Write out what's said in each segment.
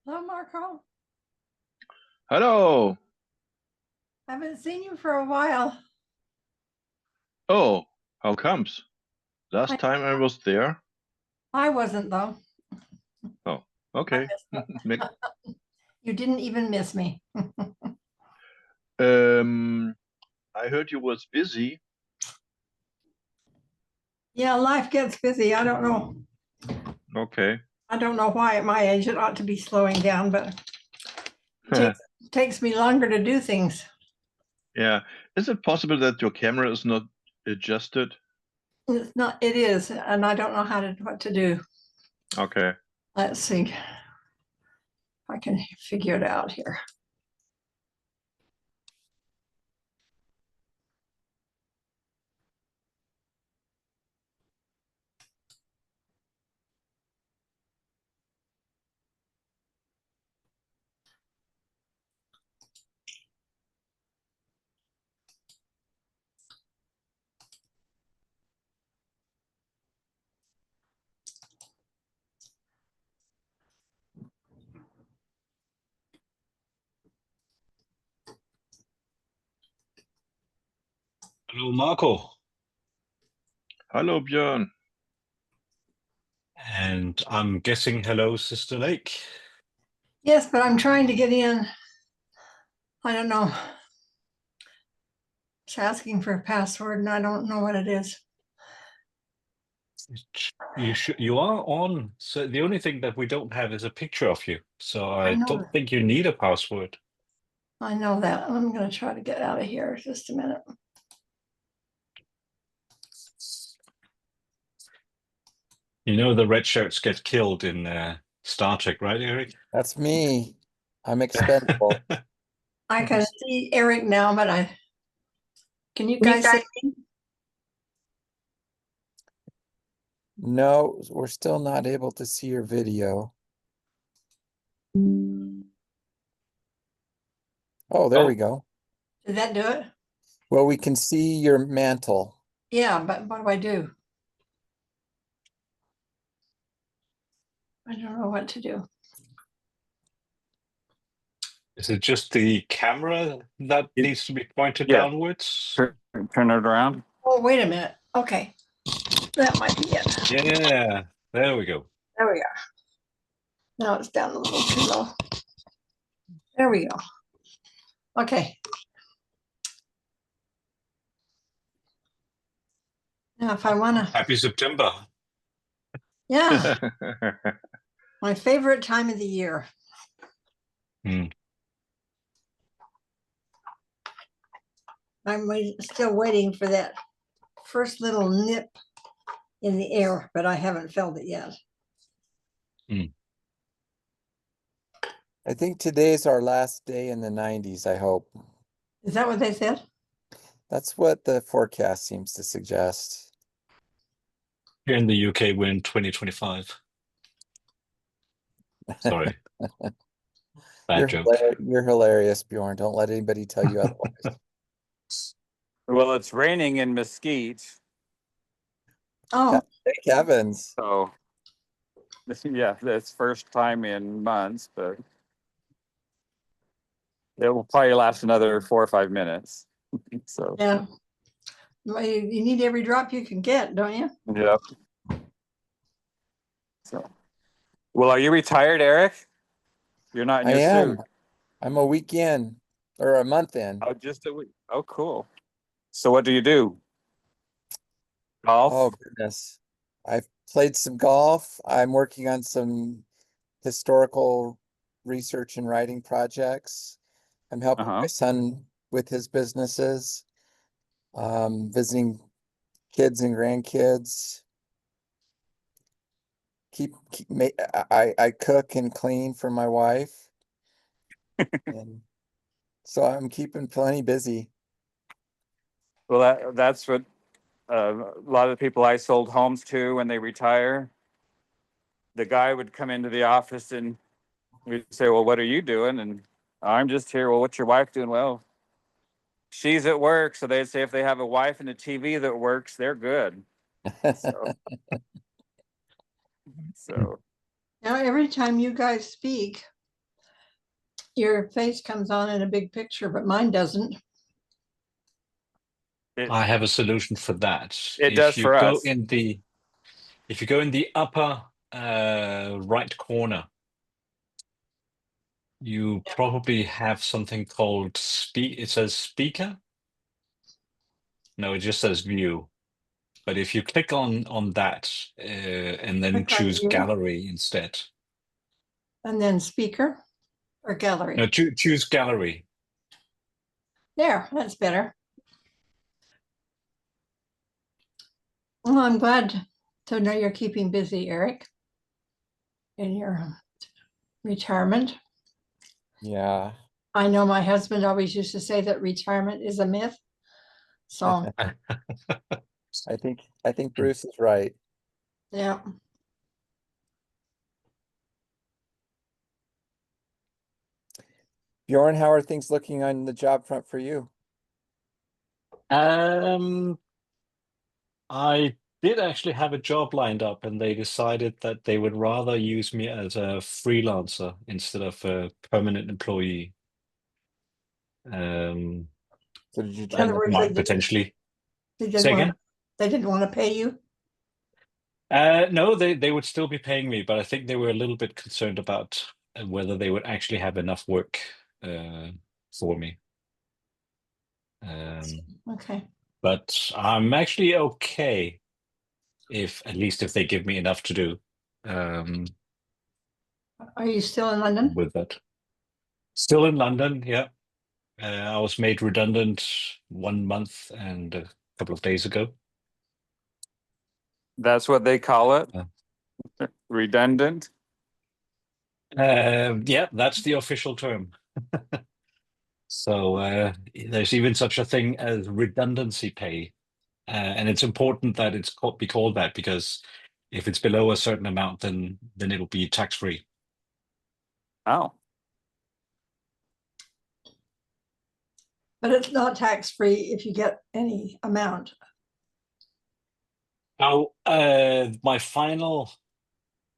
Hello, Marco. Hello. I haven't seen you for a while. Oh, how comes? Last time I was there. I wasn't, though. Oh, okay. You didn't even miss me. I heard you was busy. Yeah, life gets busy. I don't know. Okay. I don't know why at my age it ought to be slowing down, but it takes me longer to do things. Yeah. Is it possible that your camera is not adjusted? It's not, it is, and I don't know what to do. Okay. Let's see if I can figure it out here. Hello, Marco. Hello, Björn. And I'm guessing hello, Sister Lake. Yes, but I'm trying to get in. I don't know. It's asking for a password, and I don't know what it is. You are on. So the only thing that we don't have is a picture of you. So I don't think you need a password. I know that. I'm going to try to get out of here just a minute. You know the red shirts get killed in Star Trek, right, Eric? That's me. I'm expendable. I can see Eric now, but can you guys see me? No, we're still not able to see your video. Oh, there we go. Did that do it? Well, we can see your mantle. Yeah, but what do I do? I don't know what to do. Is it just the camera that needs to be pointed downwards? Turn it around. Oh, wait a minute. Okay. That might be it. Yeah. There we go. There we are. Now it's down a little too low. There we go. Okay. Now, if I want to, Happy September. yeah, my favorite time of the year. Hmm. I'm still waiting for that first little nip in the air, but I haven't felt it yet. I think today's our last day in the 90s, I hope. Is that what they said? That's what the forecast seems to suggest. Here in the UK, we're in 2025. Sorry. Bad joke. You're hilarious, Bjorn. Don't let anybody tell you otherwise. Well, it's raining in Mesquite, Oh, Thank heavens. so yeah, that's first time in months, but it will probably last another 4 or 5 minutes. So yeah. Well, you need every drop you can get, don't you? yep. So, well, are you retired, Eric? You're not in I your am. suit. I'm a week in or a month in. Oh, just a week. Oh, cool. So, what do you do? Golf. Oh, goodness. I've played some golf. I'm working on some historical research and writing projects. I'm helping my son with his businesses, visiting kids and grandkids. I cook and clean for my wife. And so I'm keeping plenty busy. Well, that's what a lot of the people I sold homes to when they retire. The guy would come into the office and we'd say, "Well, what are you doing?" And I'm just here. Well, what's your wife doing? Well, she's at work. So they'd say if they have a wife and a TV that works, they're good. So Now, every time you guys speak, your face comes on in a big picture, but mine doesn't. I have a solution for that. It does for us. If you go in the upper right corner, you probably have something called it says speaker. No, it just says view. But if you click on that and then Click on choose view. gallery instead. And then speaker or gallery. No, choose gallery. There, that's better. Well, I'm glad to know you're keeping busy, Eric, in your retirement. Yeah. I know my husband always used to say that retirement is a myth. So, I think Bruce is right. yeah. Bjorn, how are things looking on the job front for you? I did actually have a job lined up, and they decided that they would rather use me as a freelancer instead of a permanent employee. So did you In turn other the words, Might potentially. they Say again? didn't want to pay you. No, they would still be paying me, but I think they were a little bit concerned about whether they would actually have enough work for me. Okay. But I'm actually okay at least if they give me enough to do Are you still in London? with that. Still in London, yeah. I was made redundant 1 month and a couple of days ago. that's what they call it. Redundant. Yeah, that's the official term. So there's even such a thing as redundancy pay. And it's important that it's be called that, because if it's below a certain amount, then it'll be tax-free. Oh, But it's not tax-free if you get any amount. Now, my final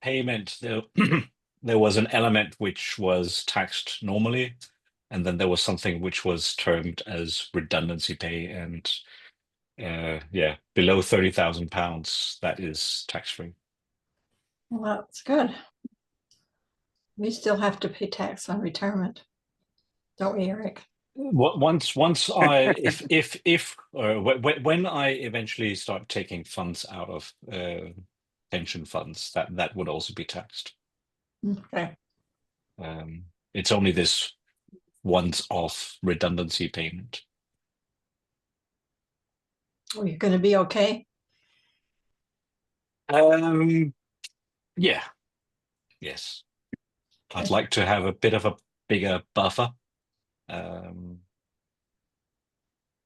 payment, there was an element which was taxed normally, and then there was something which was termed as redundancy pay, and yeah, below £30,000, that is tax-free. Well, that's good. We still have to pay tax on retirement, don't we, Eric? Once I if or when I eventually start taking funds out of pension funds, that would also be taxed. Okay. It's only this once-off redundancy payment. Are you going to be okay? Yeah, yes. I'd like to have a bit of a bigger buffer.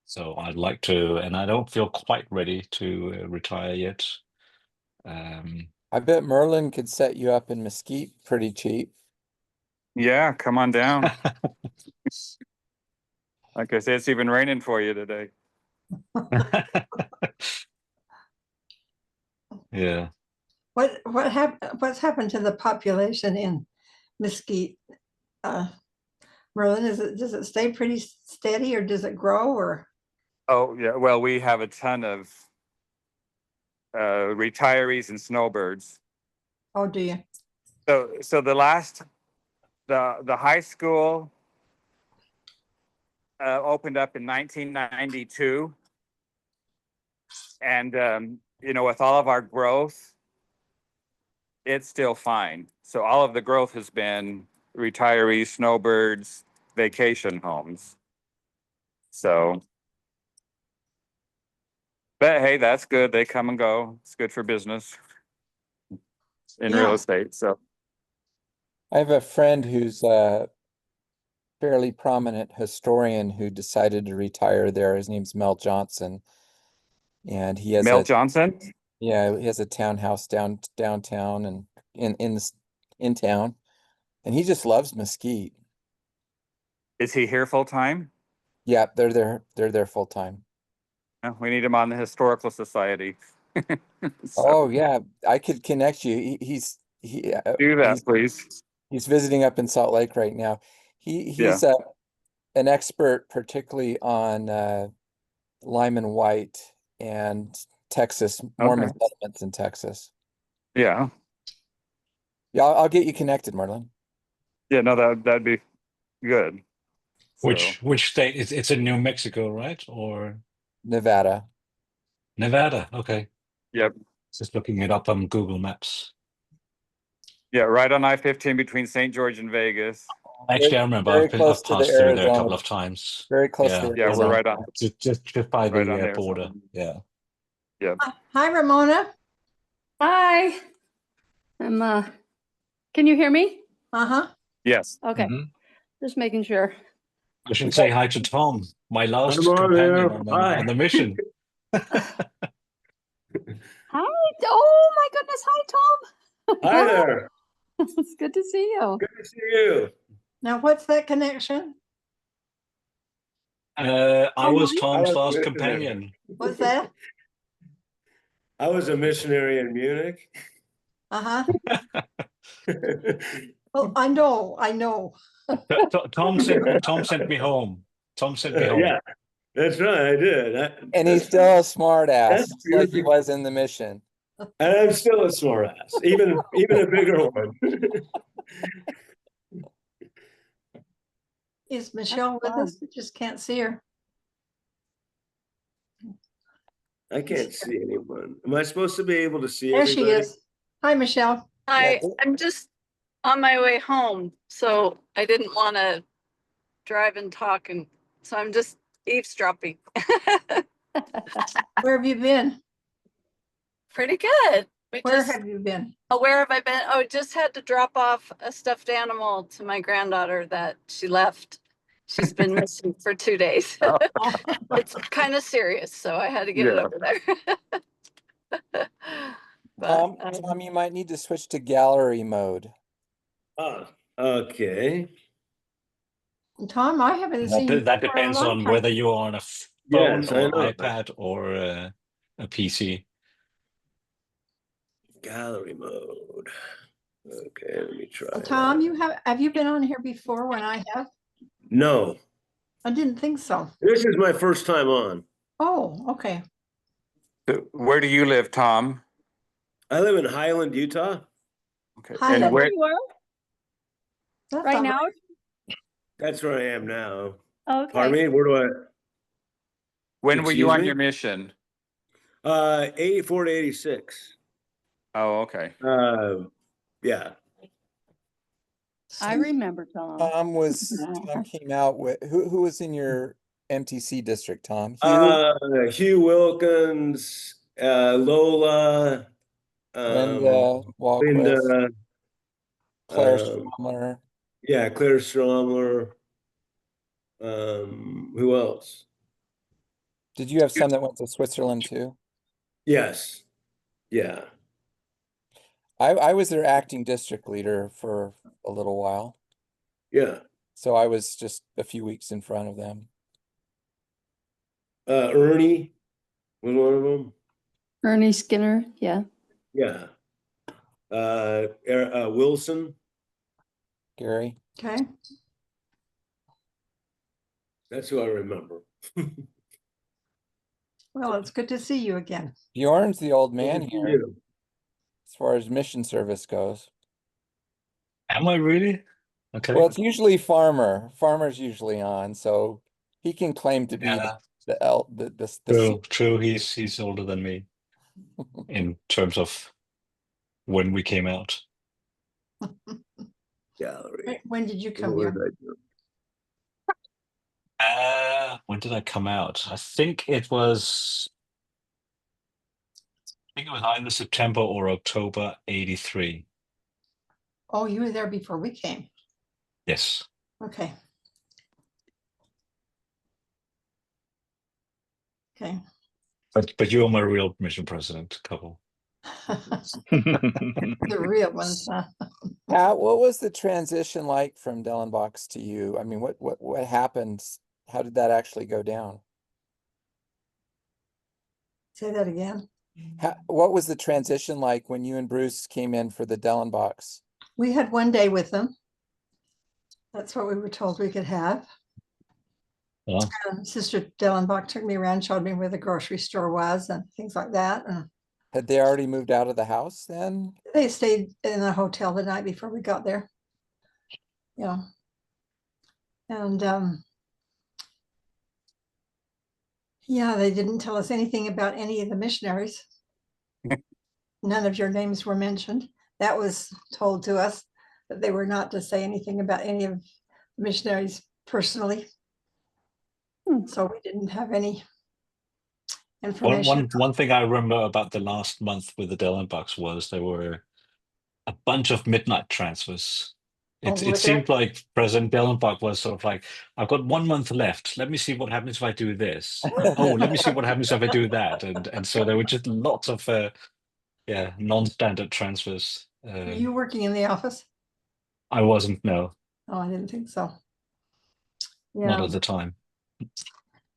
So I'd like to, and I don't feel quite ready to retire yet. I bet Merlin could set you up in Mesquite pretty cheap. Yeah, come on down. Like I said, it's even raining for you today. Yeah. What's happened to the population in Mesquite? Merlin, does it stay pretty steady or does it grow or? Oh, yeah. Well, we have a ton of retirees and snowbirds. Oh, do you? So the high school opened up in 1992, and with all of our growth, it's still fine. So all of the growth has been retirees, snowbirds, vacation homes. So, but hey, that's good. They come and go. It's good for business in real estate. So I have a friend who's a fairly prominent historian who decided to retire there. His name's Mel Johnson. And he has Mel Johnson, he has a townhouse downtown and in town. And he just loves Mesquite. is he here full time? Yeah, they're there full time. We need him on the Historical Society. So, Oh yeah, I could connect you. do that, please. He's visiting up in Salt Lake right now. He's an expert, particularly on Lyman White and Texas, Mormon settlements in Texas. Yeah. Yeah, I'll get you connected, Marlon. Yeah, no, that'd be good. Which state? It's in New Mexico, right? Or Nevada. Nevada? Okay. Yep. Just looking it up on Google Maps. Yeah, right on I-15 between St. George and Vegas. Actually, I remember Very I've close to the passed through there a Arizona. couple of times. Very close to the Yeah, Arizona. we're right on. Just by Right the on there. border. Yeah. Yeah. Hi, Ramona. Hi. Can you hear me? Uh-huh. Yes. Okay. Just making sure. I should say hi to Tom, my last Hello companion there. on the mission. Hi. Oh my goodness. Hi, Tom. Hi there. It's good to see you. Good to see you. Now, what's that connection? I was Hi. Tom's I was last missionary. companion. What's that? I was a missionary in Munich. Uh-huh. Well, I know. Tom sent me home. Tom sent me home. Yeah, that's right. I did. And he's still a smart ass, That's like he was in the mission. And I'm still a smart ass, even a bigger one. Is Michelle with us? I just can't see her. I can't see anyone. Am I supposed to be able to see There everybody? she is. Hi, Michelle. I'm just on my way home, so I didn't want to drive and talk, and so I'm just eavesdropping. Where have you been? Pretty good. Where have you been? Where have I been? Oh, just had to drop off a stuffed animal to my granddaughter that she left. She's been missing for 2 days. It's kind of serious, so I had to get it over there. But, Tom, you might need to switch to gallery mode. Oh, okay. Tom, I haven't seen you That for a depends long on time. whether you're on a phone Yes, I or know. iPad or a PC. Gallery mode. Okay, let me try. Well, Tom, have you been on here before when I have? No, I didn't think so. this is my first time on. Oh, okay. Where do you live, Tom? I live in Highland, Utah. Okay. Hi, And Heather. where, You are That's right all now? That's where I am now. Okay. Pardon me, where do when were you Excuse on me? your mission? 84 to 86. Oh, okay. Yeah. I remember Tom. Tom came out with, who was in your MTC district, Tom? Hugh, Hugh Wilkins, Lola, Linda, Walquist, Linda, Claire um, Stromler. yeah, Claire Stromler. Who else? Did you have some that went to Switzerland too? Yes. Yeah. I was their acting district leader for a little while. Yeah. So I was just a few weeks in front of them. Ernie was one of them. Ernie Skinner, yeah. Yeah. Wilson. Gary. Okay. That's who I remember. Well, it's good to see you again. Bjorn's the old man Thank here you. as far as mission service goes. Am I really? Okay. Well, it's usually Farmer's usually on, so he can claim to be Yeah. the True. He's older than me in terms of when we came out. Gallery. When did you come What here? did I do? When did I come out? I think it was either September or October 83. Oh, you were there before we came. Yes. Okay. Okay. But you're my real mission president couple. The real ones, huh? Pat, what was the transition like from Dellenbach's to you? I mean, what happened? How did that actually go down? Say that again. What was the transition like when you and Bruce came in for the Dellenbach's? We had one day with them. That's what we were told we could have. Yeah. Sister Dellenbach took me around, showed me where the grocery store was and things like that. And Had they already moved out of the house then? they stayed in a hotel the night before we got there. Yeah. And yeah, they didn't tell us anything about any of the missionaries. None of your names were mentioned. That was told to us, that they were not to say anything about any of the missionaries personally. So we didn't have any information. One thing I remember about the last month with the Dellenbachs was there were a bunch of midnight transfers. It seemed like President Dellenbach was sort of like, I've got 1 month left. Let me see what happens if I do this. Oh, let me see what happens if I do that. And so there were just lots of non-standard transfers. Were you working in the office? I wasn't, no, Oh, I didn't think so. not Yeah, at the time.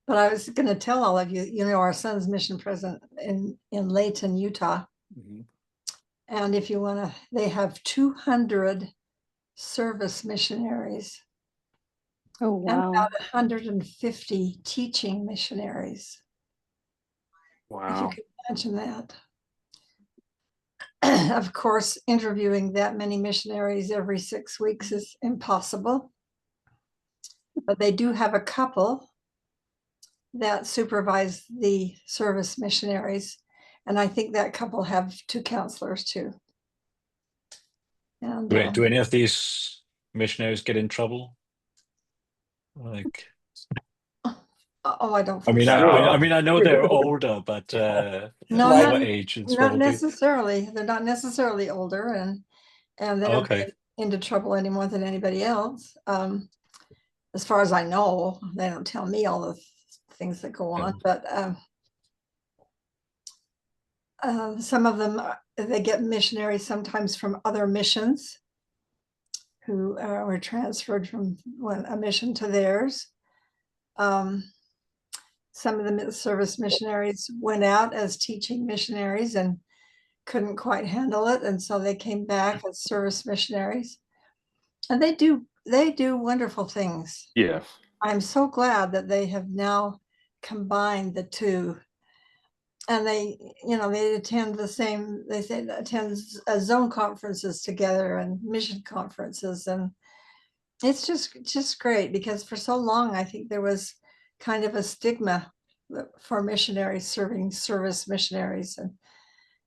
but I was going to tell all of you, you know, our son's mission president in Layton, Utah. And if you want to, they have 200 service missionaries. Oh, And wow. about 150 teaching missionaries. If you Wow. could imagine that. Of course, interviewing that many missionaries every 6 weeks is impossible. But they do have a couple that supervise the service missionaries. And I think that couple have 2 counselors too. And Do any of these missionaries get in trouble? Like, oh, I don't I think mean, so. I know they're older, but No, our age, it's not probably necessarily. They're not necessarily older, and they don't okay. get into trouble any more than anybody else. As far as I know, they don't tell me all the things that go on, but some of them, they get missionaries sometimes from other missions who were transferred from a mission to theirs. Some of the service missionaries went out as teaching missionaries and couldn't quite handle it, and so they came back as service missionaries, and they do wonderful things. Yeah. I'm so glad that they have now combined the two. and they, they attend the same, they say attend zone conferences together and mission conferences. And it's just great, because for so long, I think there was kind of a stigma for missionaries, service missionaries. And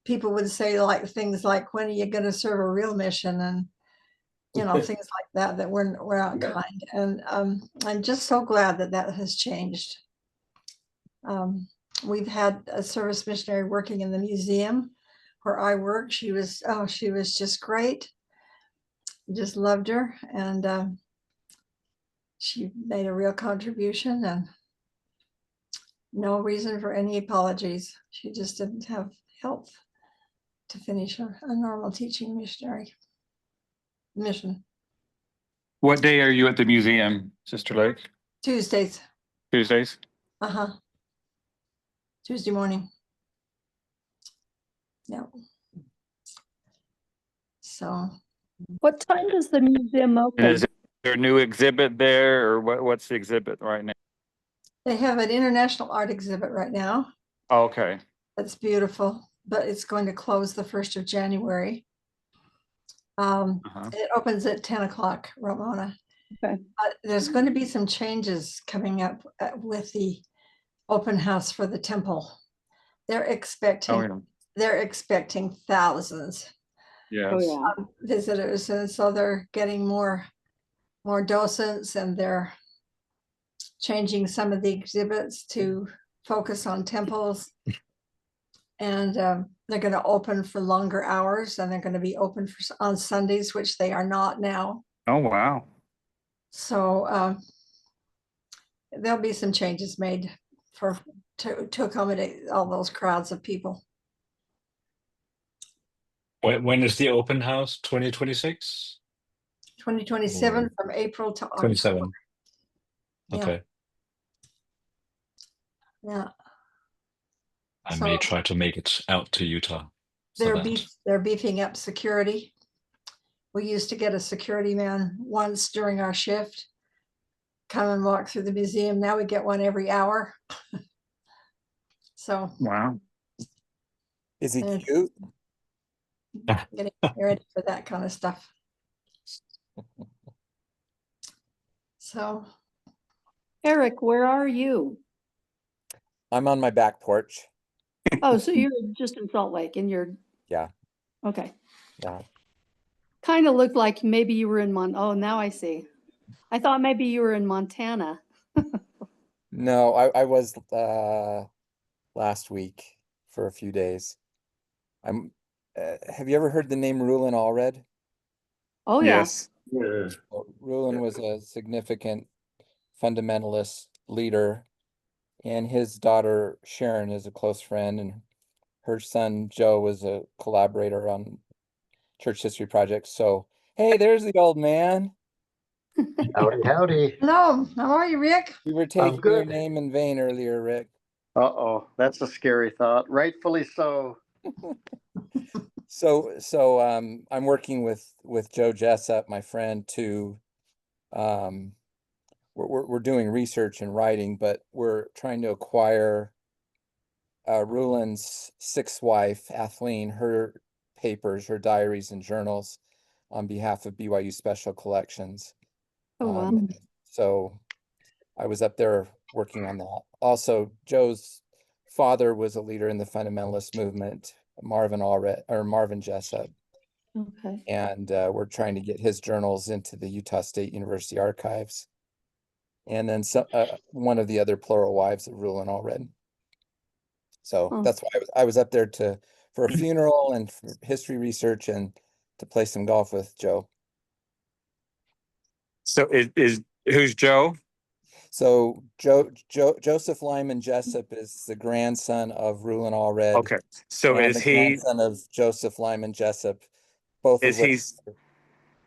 people would say like things like, when are you going to serve a real mission? And, things like that, that we're not kind. And I'm just so glad that that has changed. We've had a service missionary working in the museum where I work. She was just great. Just loved her. And she made a real contribution, and no reason for any apologies. She just didn't have health to finish a normal teaching missionary mission. What day are you at the museum, Sister Lake? Tuesdays. Tuesdays? Tuesday morning. Yeah. So. What time does the museum And open? is there a new exhibit there, or what's the exhibit right now? They have an international art exhibit right now. Oh, okay. That's beautiful, but it's going to close the 1st of January. It opens at 10 o'clock, Ramona. Okay. There's going to be some changes coming up with the open house for the temple. They're expecting thousands of visitors, and so they're getting more docents, and they're changing some of the exhibits to focus on temples. And they're going to open for longer hours, and they're going to be open on Sundays, which they are not now. Oh, wow. So there'll be some changes made to accommodate all those crowds of people. When is the open house? 2026? 2027 from April to October. 27. Okay. Yeah. I may try to make it out to Utah. They're beefing up security. We used to get a security man once during our shift, come and walk through the museum. Now we get one every hour. So. Wow. Is he cute? Getting ready for that kind of stuff. So. Eric, where are you? I'm on my back porch. Oh, so you're just in Salt Lake, and you're. Yeah. Okay. Yeah. Kind of looked like maybe you were in oh, now I see. I thought maybe you were in Montana. No, I was last week for a few days. Have you ever heard the name Rulin Allred? Oh, yes. Yeah. Rulin was a significant fundamentalist leader, and his daughter Sharon is a close friend, and her son Joe was a collaborator on church history projects. So, hey, there's the old man. Howdy, howdy. Hello, how are you, Rick? We were taking your good. name in vain earlier, Rick. Uh-oh, that's a scary thought. Rightfully so. So I'm working with Joe Jessup, my friend, to we're doing research and writing, but we're trying to acquire Rulin's sixth wife, Kathleen, her papers, her diaries and journals on behalf of BYU Special Collections. Oh, wow. So I was up there working on that. Also, Joe's father was a leader in the fundamentalist movement, Marvin Jessup. Okay. And we're trying to get his journals into the Utah State University archives. And then one of the other plural wives of Rulin Allred. So that's why I was up there for a funeral and for history research and to play some golf with Joe. So who's Joe? So Joseph Lyman Jessup is the grandson of Rulin Allred. Okay. So and is the he grandson of Joseph Lyman Jessup? Both is of which,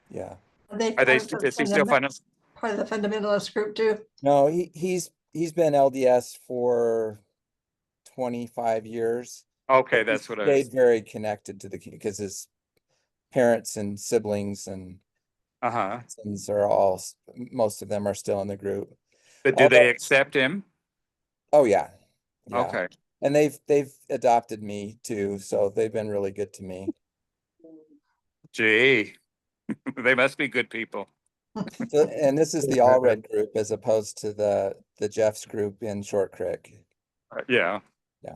he? yeah. Is he still fundamentalist? Part of the fundamentalist group too? No, he's been LDS for 25 years. Okay, that's what I stayed very connected to because his parents and siblings and sons are most of them are still in the group. But do they accept him? Oh yeah. Okay. And they've adopted me too, so they've been really good to me. Gee, they must be good people. So, and this is the All Red group as opposed to the Jeff's group in Short Creek. Yeah. Yeah.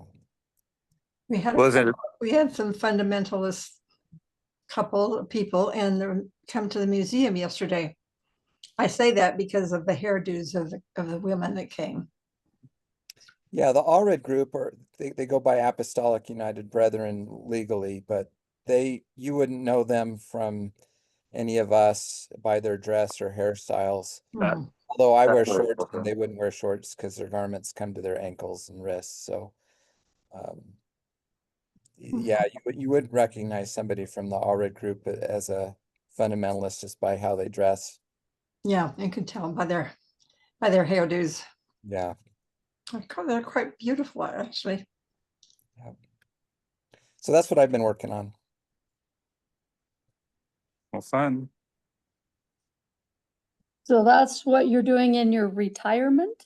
We had, Wasn't it? we had some fundamentalist couple of people and come to the museum yesterday. I say that because of the hairdos of the women that came. Yeah, the All Red group they go by Apostolic United Brethren legally, but you wouldn't know them from any of us by their dress or hairstyles. Mhm. Although I wear That's very shorts cool. and they wouldn't wear shorts because their garments come to their ankles and wrists. So yeah, you wouldn't recognize somebody from the All Red group as a fundamentalist just by how they dress. Yeah, you could tell by their hairdos. Yeah. They're quite beautiful, actually. So that's what I've been working on. Well, fun. So that's what you're doing in your retirement?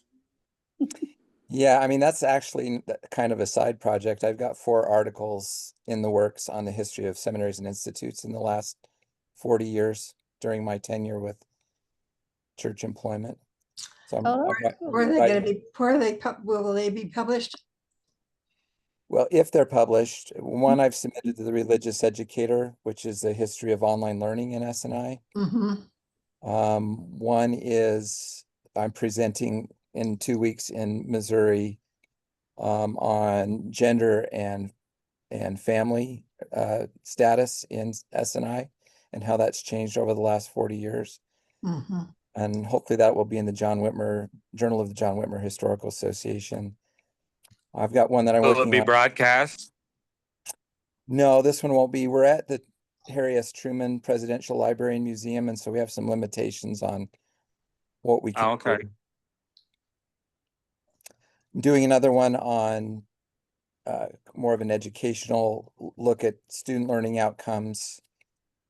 Yeah, I mean, that's actually kind of a side project. I've got 4 articles in the works on the history of seminaries and institutes in the last 40 years during my tenure with church employment. So Where are they going to be? Will they be published? well, if they're published, one I've submitted to the Religious Educator, which is the history of online learning in SNI. One is I'm presenting in 2 weeks in Missouri on gender and family status in SNI and how that's changed over the last 40 years. And hopefully that will be in the Journal of the John Whitmer Historical Association. I've got one that I'm Will working it be on. broadcast? No, this one won't be. We're at the Harry S. Truman Presidential Library and Museum, and so we have some limitations on what we can do. I'm doing another one on more of an educational look at student learning outcomes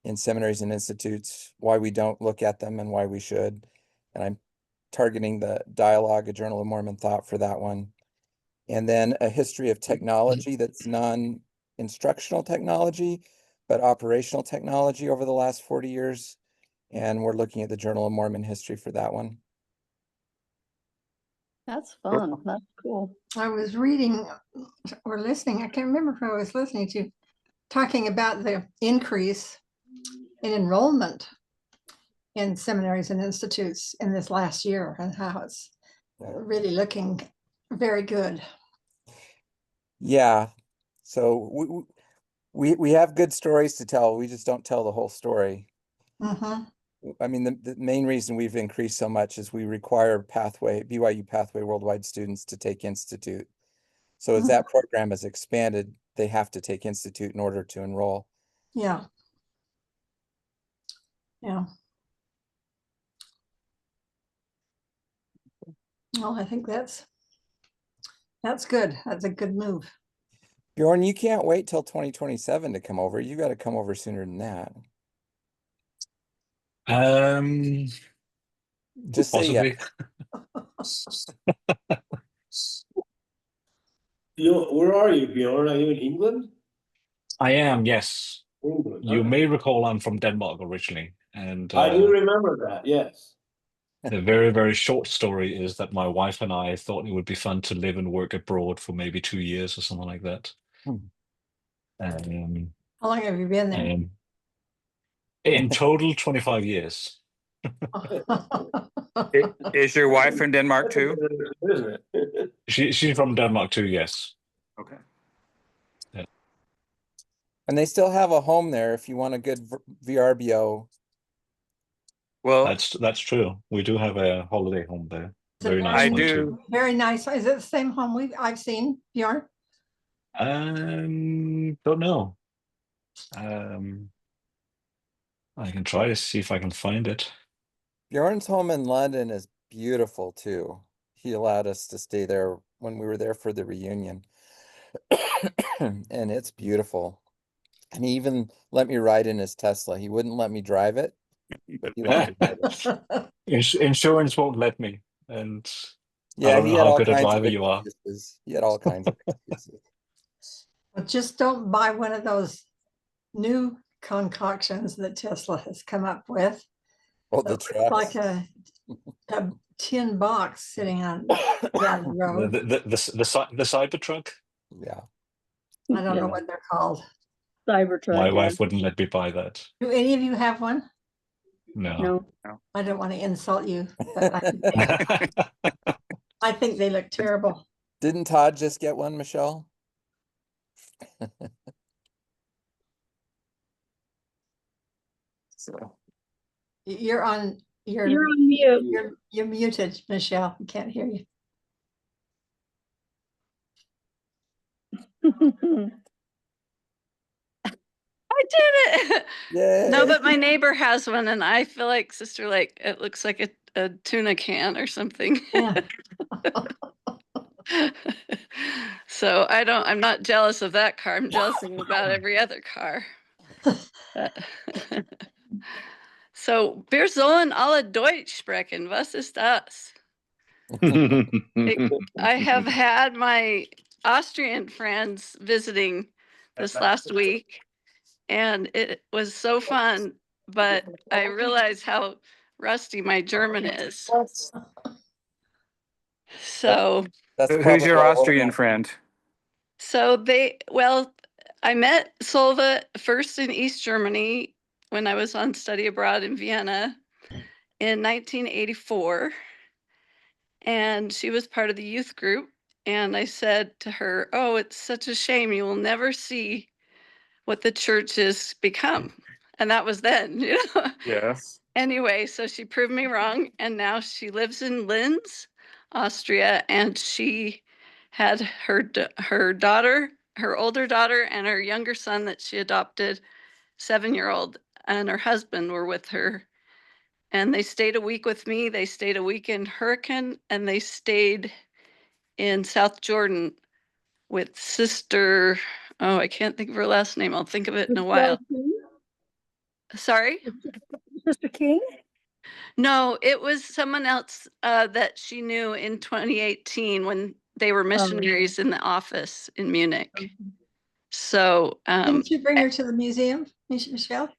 in seminaries and institutes, why we don't look at them and why we should. And I'm targeting the Dialogue, a Journal of Mormon Thought for that one. And then a history of technology that's non-instructional technology, but operational technology over the last 40 years. And we're looking at the Journal of Mormon History for that one. That's fun. That's cool. I was reading or listening, I can't remember who I was listening to, talking about the increase in enrollment in seminaries and institutes in this last year and how it's really looking very good. Yeah. So we have good stories to tell. We just don't tell the whole story. I mean, the main reason we've increased so much is we require BYU Pathway Worldwide students to take Institute. So as that program has expanded, they have to take Institute in order to enroll. Yeah. Yeah. Well, I think that's good. That's a good move. Bjorn, you can't wait till 2027 to come over. You got to come over sooner than that. Just say possibly. Where are you, Bjorn? Are you in England? I am, yes. England. You may recall I'm from Denmark originally, and I do remember that, yes. the very, very short story is that my wife and I thought it would be fun to live and work abroad for maybe 2 years or something like that. How long have you been there? In total, 25 years. Is your wife from Denmark too? Isn't it? She's from Denmark too, yes. Okay. Yeah. And they still have a home there if you want a good VRBO. Well, that's true. We do have a holiday home there. Very nice I one do. too. Very nice. Is it the same home I've seen, Bjorn? Don't know. I can try to see if I can find it. Bjorn's home in London is beautiful too. He allowed us to stay there when we were there for the reunion. And it's beautiful. And he even let me ride in his Tesla. He wouldn't let me drive it, but he let me ride it. Insurance won't let me, and Yeah, don't he know had how all good a kinds of driver you are. excuses. He had all kinds of excuses. But just don't buy one of those new concoctions that Tesla has come up with. Oh, the That looks like trucks. a tin box sitting on down the road. The Cybertruck. Yeah. I don't know Yeah. what they're called. Cybertruck. My yeah. wife wouldn't let me buy that. Do any of you have one? No. No. I don't want to insult you, but I think they look terrible. Didn't Todd just get one, Michelle? So, You're on. You're on mute. You're muted, Michelle. We can't hear you. I did it. Yay. No, but my neighbor has one, and I feel like Sister Lake. It looks like a tuna can or something. Yeah. So I'm not jealous of that car. I'm jealous of about every other car. So, wir sollen alle Deutsch sprechen. Was ist das? I have had my Austrian friends visiting this last week, and it was so fun, but I realized how rusty my German is. So, That's who's your probably Austrian friend? I met Solva first in East Germany when I was on study abroad in Vienna in 1984. And she was part of the youth group. And I said to her, "Oh, it's such a shame. You will never see what the church has become." And that was then, you know. Yes. Anyway, so she proved me wrong. And now she lives in Linz, Austria. And she had her daughter, her older daughter, and her younger son that she adopted, 7-year-old, and her husband were with her. And they stayed a week with me. They stayed a week in Hurricane, and they stayed in South Jordan with Sister. Oh, I can't think of her last name. I'll think of it in a while. Sorry? Sister King? No, it was someone else that she knew in 2018 when they were missionaries in the office in Munich. So Didn't you bring her to the museum, Michelle?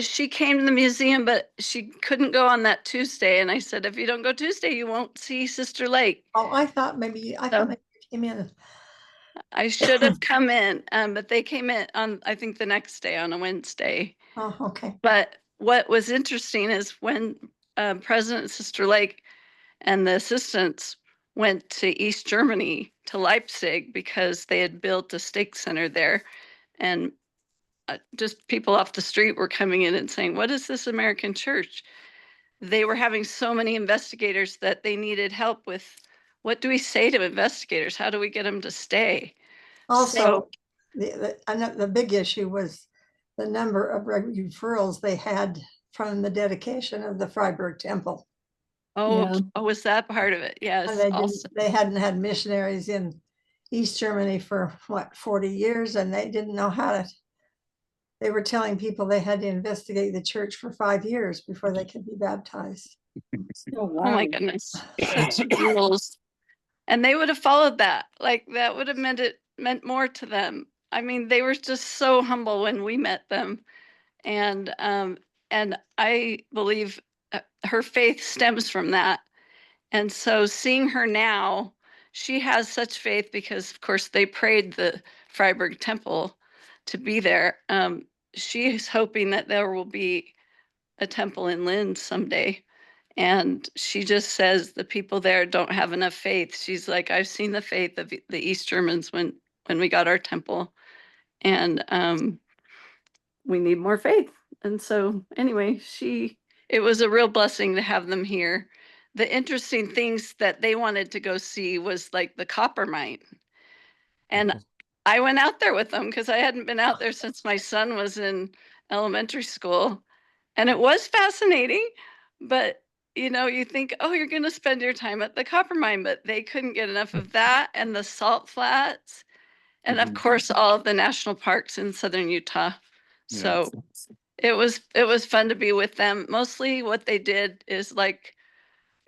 she came to the museum, but she couldn't go on that Tuesday. And I said, if you don't go Tuesday, you won't see Sister Lake. Oh, I thought maybe you came in. I should have come in, but they came in on, I think, the next day on a Wednesday. Oh, okay. But what was interesting is when President Sister Lake and the assistants went to East Germany, to Leipzig, because they had built a stake center there. And just people off the street were coming in and saying, "What is this American church?" They were having so many investigators that they needed help with. What do we say to investigators? How do we get them to stay? Also, I know the big issue was the number of referrals they had from the dedication of the Freiburg Temple. Was that part of it? Yes. And they hadn't had missionaries in East Germany for 40 years, and they didn't know how to. They were telling people they had to investigate the church for 5 years before they could be baptized. Oh my goodness. Such rules. And they would have followed that. Like that would have meant more to them. I mean, they were just so humble when we met them. And I believe her faith stems from that. And so seeing her now, she has such faith because, of course, they prayed the Freiburg Temple to be there. She is hoping that there will be a temple in Linz someday. And she just says the people there don't have enough faith. She's like, I've seen the faith of the East Germans when we got our temple. And we need more faith. And so anyway, it was a real blessing to have them here. The interesting things that they wanted to go see was like the copper mine. And I went out there with them because I hadn't been out there since my son was in elementary school. And it was fascinating, but you think, oh, you're going to spend your time at the copper mine, but they couldn't get enough of that and the salt flats. And of course, all of the national parks in southern Utah. So it was fun to be with them. Mostly what they did is like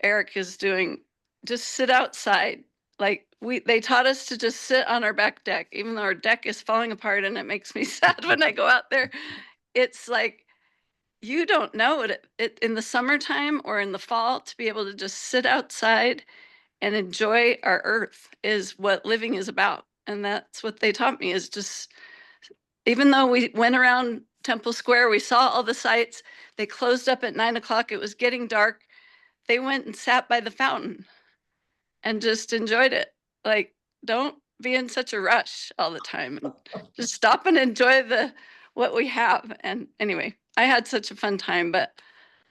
Eric is doing just sit outside. Like they taught us to just sit on our back deck, even though our deck is falling apart and it makes me sad when I go out there. It's like, you don't know it in the summertime or in the fall, to be able to just sit outside and enjoy our earth is what living is about. And that's what they taught me, is just, even though we went around Temple Square, we saw all the sights, they closed up at 9 o'clock, it was getting dark. They went and sat by the fountain and just enjoyed it. Like, don't be in such a rush all the time. Just stop and enjoy what we have. And anyway, I had such a fun time, but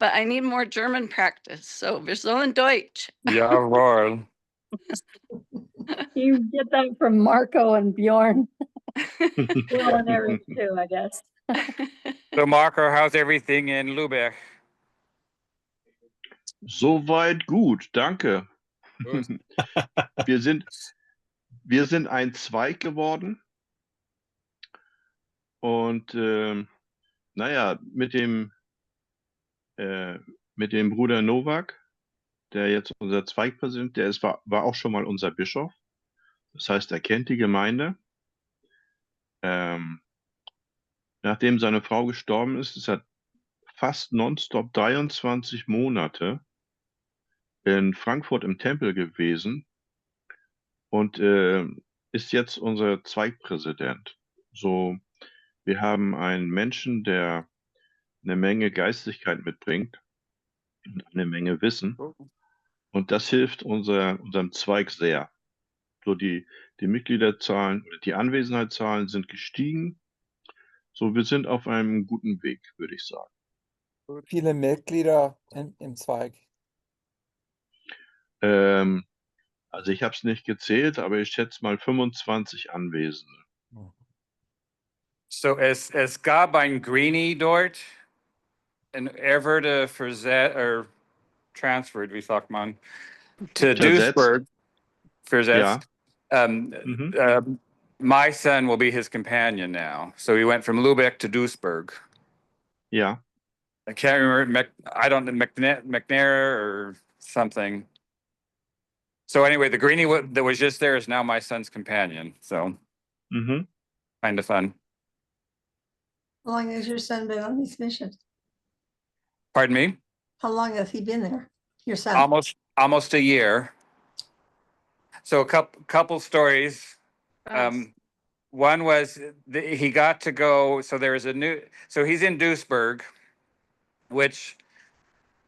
I need more German practice. So wir sollen Deutsch. Jawohl. You get that from Marco and Bjorn. Well, and Eric too, I guess. So Marco, how's everything in Lübeck? Soweit gut, danke. Gut. Wir sind ein Zweig geworden. Und naja, mit dem Bruder Novak, der jetzt unser Zweigpräsident, war auch schon mal unser Bischof. Das heißt, er kennt die Gemeinde. Nachdem seine Frau gestorben ist er fast nonstop 23 Monate in Frankfurt im Tempel gewesen und ist jetzt unser Zweigpräsident. So, wir haben einen Menschen, der eine Menge Geistlichkeit mitbringt und eine Menge Wissen. Und das hilft unserem Zweig sehr. So, die Mitgliederzahlen oder die Anwesenheitszahlen sind gestiegen. So, wir sind auf einem guten Weg, würde ich sagen. Wie viele Mitglieder im Zweig? Also ich habe es nicht gezählt, aber ich schätze mal 25 Anwesende. So es gab ein Greenie dort und wurde transferred, wie sagt man, to Duisburg. Versetzt. Ja. My son will be his companion now. So he went from Lübeck to Duisburg. Ja. I can't remember, I don't know, McNair or something. So anyway, the greenie that was just there is now my son's companion. So kind of fun. How long has your son been on these missions? Pardon me? How long has he been there? Your son? Almost a year. So a couple stories. One was he got to go. So there is so he's in Duisburg, which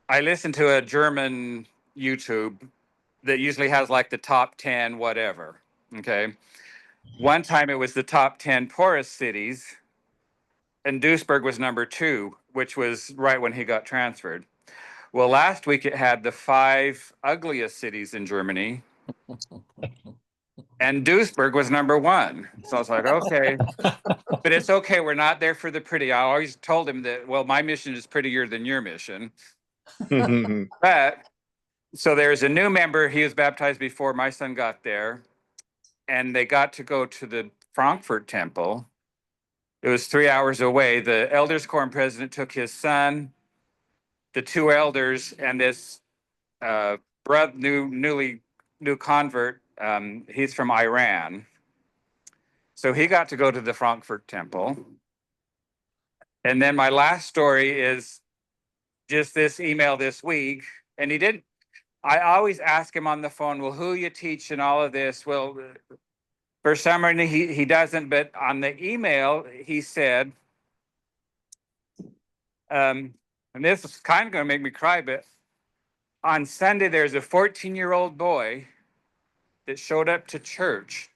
I listened to a German YouTube that usually has like the top 10 whatever. Okay. One time it was the top 10 poorest cities, and Duisburg was number 2, which was right when he got transferred. Well, last week it had the 5 ugliest cities in Germany, and Duisburg was number 1. So I was like, okay, but it's okay. We're not there for the pretty. I always told him that, well, my mission is prettier than your mission. But so there's a new member. He was baptized before my son got there, and they got to go to the Frankfurt temple. It was 3 hours away. The elders quorum president took his son, the 2 elders, and this new convert. He's from Iran. So he got to go to the Frankfurt temple. And then my last story is just this email this week. And I always ask him on the phone, well, who you teach and all of this? Well, for some reason he doesn't, but on the email he said, and this is kind of going to make me cry, but on Sunday there's a 14-year-old boy that showed up to church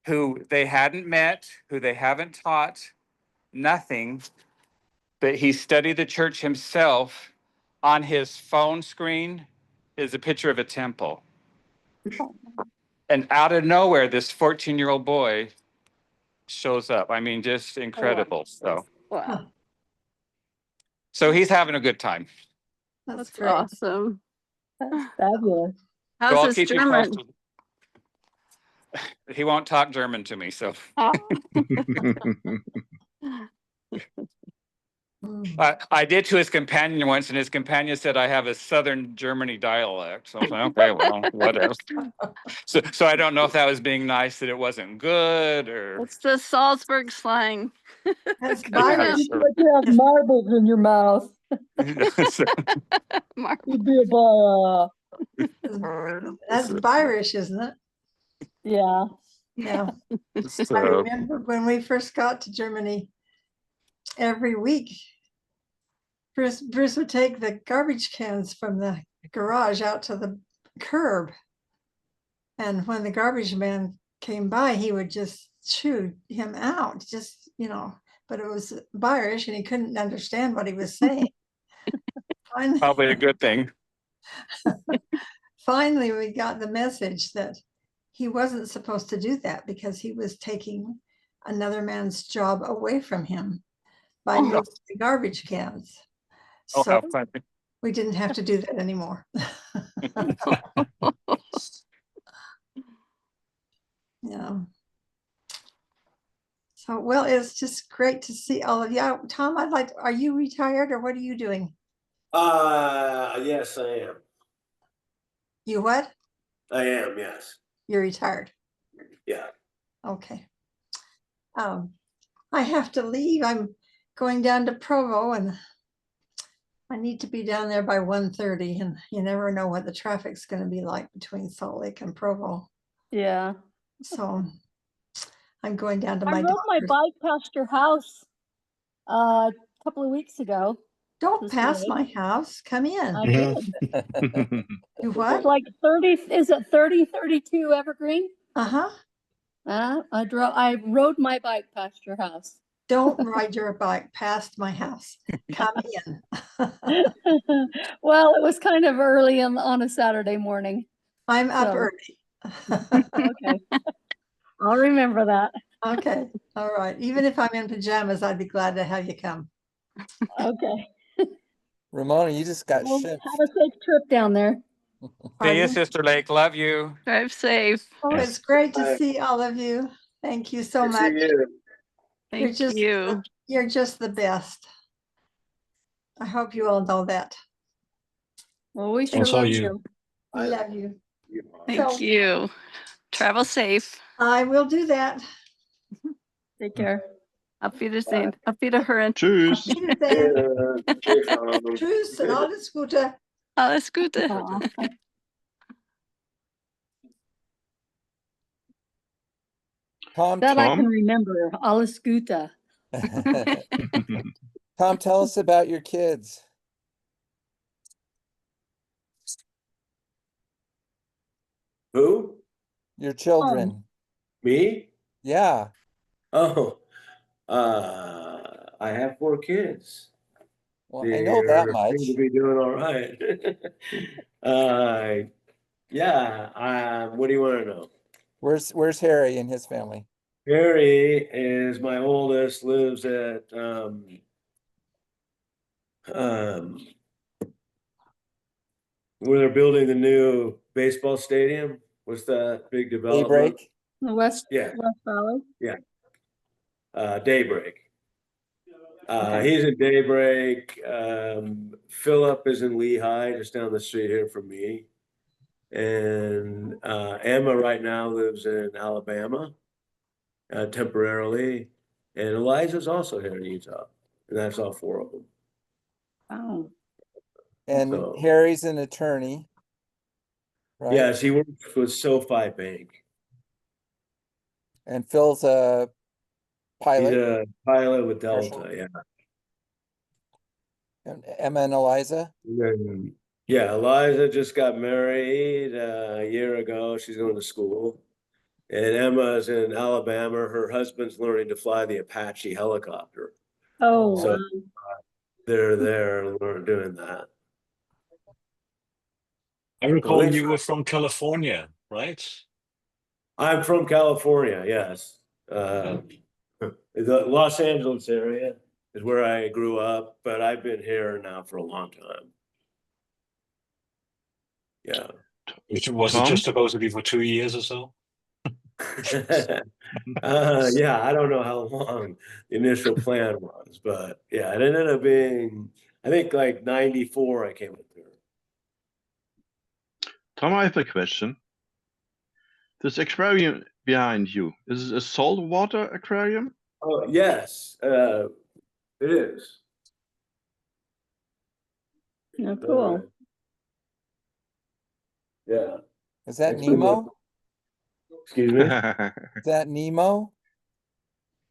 who they hadn't met, who they haven't taught, nothing, but he studied the church himself. On his phone screen is a picture of a temple. And out of nowhere, this 14-year-old boy shows up. I mean, just incredible. Wow. So he's having a good time. That's awesome. That's fabulous. So I'll How's his teach you German? questions. He won't talk German to me, so. Oh. I did to his companion once, and his companion said I have a Southern Germany dialect. So I was like, okay, well, whatever. So I don't know if that was being nice, that it wasn't good, or It's the Salzburg slang. That's Come out. Byrish. Like you have marbles in your mouth. Mark. You'd be a That's Byrish, isn't it? yeah. Yeah. I So, remember when we first got to Germany, every week, Bruce would take the garbage cans from the garage out to the curb. And when the garbage man came by, he would just chew him out, just, but it was Byrish and he couldn't understand what he was saying. probably a good thing. Finally, we got the message that he wasn't supposed to do that because he was taking another man's job away from him by moving the garbage cans. Oh, So how funny. we didn't have to do that anymore. Yeah. So, well, it's just great to see all of you. Tom, are you retired or what are you doing? Yes, I am. You what? I am, yes. You're retired. Yeah. Okay. I have to leave. I'm going down to Provo and I need to be down there by 1:30 and you never know what the traffic's going to be like between Salt Lake and Provo. Yeah. So I'm going down to I my rode my doctor's. bike past your house a couple of weeks ago. Don't this pass way. my house. Come in. I did. You It's what? like 30, is it 3032 Evergreen? Uh-huh. I rode my bike past your house. Don't ride your bike past my house. Come in. Well, it was kind of early on a Saturday morning. I'm up So. early. Okay. I'll remember that. Okay. All right. Even if I'm in pajamas, I'd be glad to have you come. Okay. Ramona, you just got Well, shipped. have a safe trip down there. See you, Pardon? Sister Lake. Love you. Drive safe. Oh, it's great to see all of you. Thank you so much. Thank you. You're just the best. I hope you all know that. Well, we sure So love you. you. We love you. Thank So- you. Travel safe. I will do that. Take care. Auf Wiedersehen. Auf Wiederhören. Tschüss. Tschüss und alles Gute. Alles Gute. Aw. That I can Tom? remember. Alles Gute. Tom, tell us about your kids. Who? Your children. Me? Yeah. Oh, I have 4 kids. Well, I know that They much. seem to be doing all right. What do you want to know? Where's Harry and his family? Harry is my oldest, lives at where they're building the new baseball stadium. What's that big development? Daybreak. The West Yeah. Valley. Daybreak. Okay. He's in Daybreak. Philip is in Lehigh, just down the street here from me. And Emma right now lives in Alabama, temporarily. And Eliza's also here in Utah. And that's all 4 of them. Oh. And So- Harry's an attorney. Right? Yes, he works with SoFi Bank. And Phil's a He's pilot. a pilot with Delta, Commercial. yeah. And Emma and Eliza. And then, yeah, Eliza just got married a year ago. She's going to school. And Emma's in Alabama. Her husband's learning to fly the Apache helicopter. Oh. So- wow. They're there doing that. I recall Well, you were from California, right? I'm from California, yes. The Los Angeles area is where I grew up, but I've been here now for a long time. Yeah. Was it Tom? just supposed to be for 2 years or so? Yeah, I don't know how long the initial plan was, but yeah, it ended up being, I think like 94 I came up here. Tom, I have a question. This aquarium behind you, is it a saltwater aquarium? Oh, yes, it is. Oh, cool. Yeah, Is that It's been Nemo? excuse me? Is that Nemo?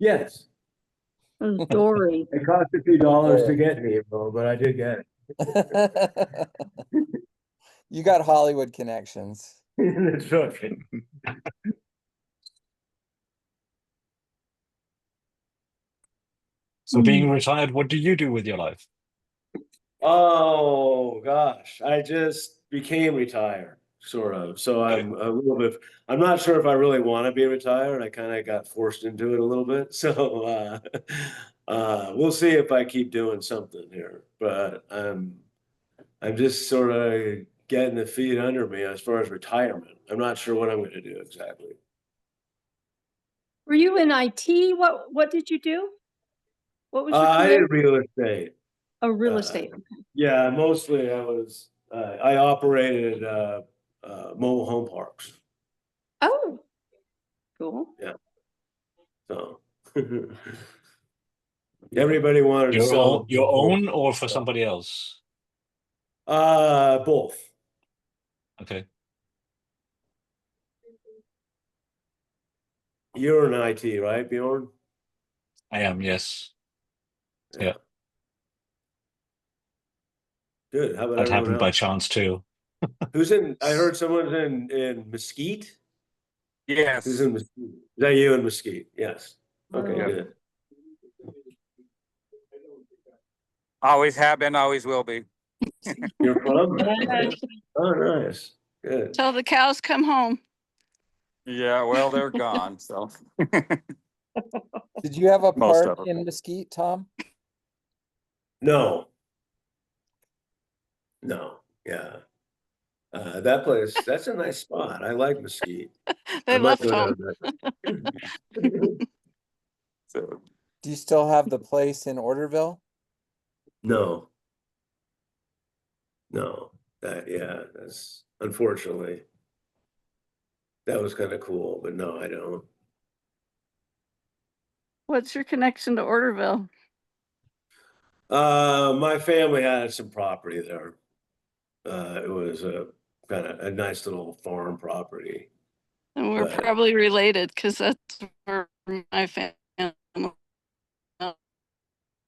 Yes, It was Dory. it cost a few dollars to get me, but I did get You got Hollywood connections. it. That's right. So being retired, what do you do with your life? Oh gosh, I just became retired, sort of. So I'm a little bit, I'm not sure if I really want to be retired. I kind of got forced into it a little bit. So we'll see if I keep doing something here. But I'm just sort of getting the feet under me as far as retirement. I'm not sure what I'm going to do exactly. Were you in IT? What did you do? What was your I career? did real estate. Oh, real estate. Okay. Yeah, mostly I operated mobile home parks. Oh, cool. Yeah. So everybody wanted to sell Your own or for somebody else? both. Okay. You're in IT, right, Bjorn? I am, yes. Yeah. Good. How about That everyone happened by else? chance too. Who's in? I heard someone's in Mesquite. Yes. Who's in Mesquite? Is that you in Mesquite? Yes. Okay, Oh. good. Always have been, always will be. You're from there? Yes. Oh, nice. Good. Till the cows come home. Yeah, well, they're gone, so. Did you have a Most park of 'em. in Mesquite, Tom? No. No. Yeah. That place, that's a nice spot. I like Mesquite. They I might left go home. down there. So, Do you still have the place in Orderville? No. No. Yeah, that's unfortunately. That was kind of cool, but no, I don't. What's your connection to Orderville? My family had some property there. It was a kind of a nice little farm property. And we're But- probably related because that's where my family.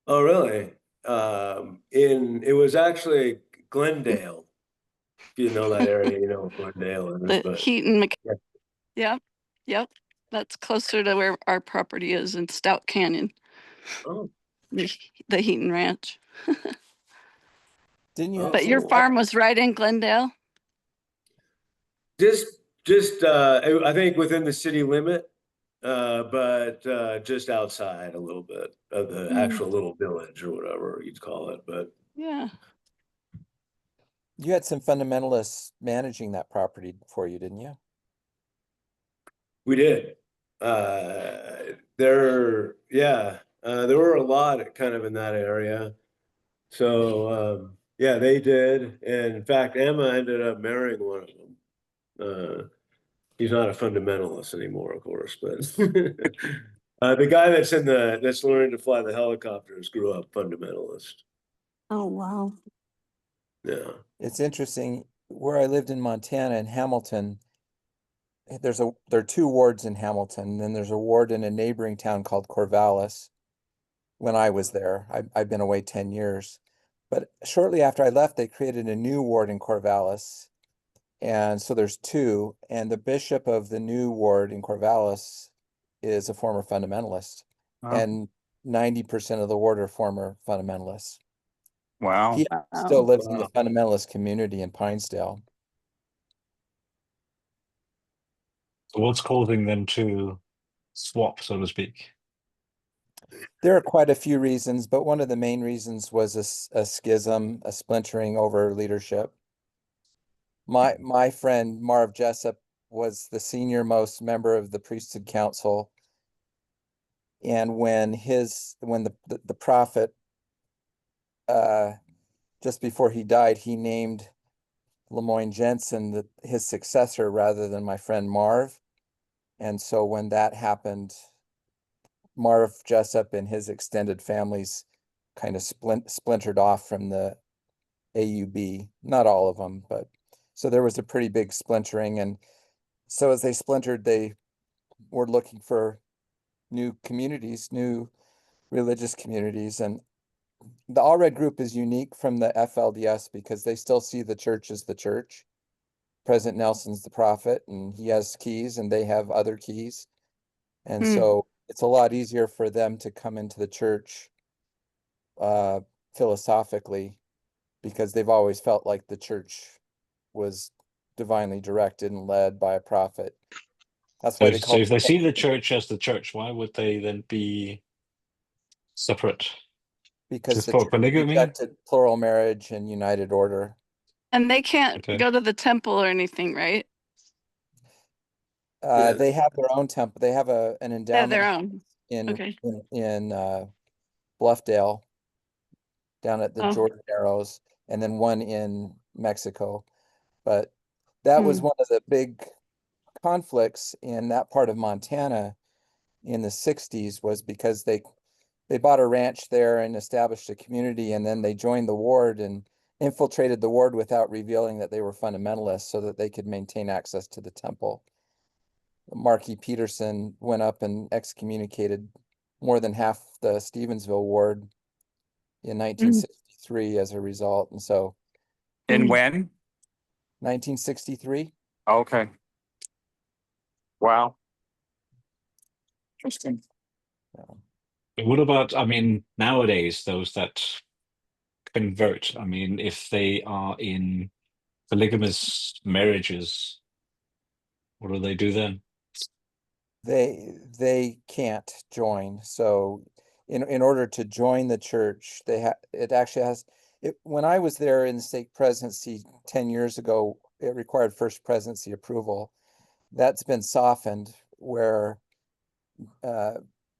Oh, really? It was actually Glendale. If you know that area, you know what Glendale is, The but Heaton. Yeah. Yeah, yep. That's closer to where our property is in Stout Canyon, oh, the Heaton Ranch. Didn't you? But your cool. farm was right in Glendale? Just I think within the city limit, but just outside a little bit of the actual little village or whatever you'd call it. But Yeah. You had some fundamentalists managing that property for you, didn't you? we did. There were a lot kind of in that area. So yeah, they did. And in fact, Emma ended up marrying one of them. He's not a fundamentalist anymore, of course, but the guy that's learning to fly the helicopters grew up fundamentalist. Oh, wow. Yeah. It's interesting. Where I lived in Montana, in Hamilton, there are two wards in Hamilton, and then there's a ward in a neighboring town called Corvallis. When I was there, I've been away 10 years. But shortly after I left, they created a new ward in Corvallis. And so there's two, and the bishop of the new ward in Corvallis is a former fundamentalist. Wow. And 90% of the ward are former fundamentalists. wow. He still lives in the fundamentalist community in Pinesdale. So what's causing them to swap, so to speak? There are quite a few reasons, but one of the main reasons was a schism, a splintering over leadership. My friend Marv Jessup was the senior most member of the priesthood council. And when the prophet, just before he died, he named Lemoyne Jensen his successor rather than my friend Marv. And so when that happened, Marv Jessup and his extended families kind of splintered off from the AUB, not all of them, but so there was a pretty big splintering. And so as they splintered, they were looking for new communities, new religious communities. And the All Red group is unique from the FLDS because they still see the church as the church. President Nelson's the prophet and he has keys and they have other keys. And so it's a lot easier for them to come into the church philosophically because they've always felt like the church was divinely directed and led by a prophet. That's why they So call if they see the church as the church, why would they then be separate? because Just the for church polygamy? rejected plural marriage and united order. And they can't Okay. go to the temple or anything, right? They have their own temple. They have an They have endowment their own. in Okay. Bluffdale down at the Oh. Jordan Arrows, and then one in Mexico. But that was one of the big conflicts in that part of Montana in the 60s was because they bought a ranch there and established a community, and then they joined the ward and infiltrated the ward without revealing that they were fundamentalists so that they could maintain access to the temple. Marquis Peterson went up and excommunicated more than half the Stevensville ward in 1963 as a result. And so In when? 1963. Okay. Wow. Interesting. What about, I mean, nowadays, those that convert, I mean, if they are in polygamous marriages, what do they do then? They can't join. So in order to join the church, it actually has it. When I was there in the stake presidency 10 years ago, it required first presidency approval. That's been softened where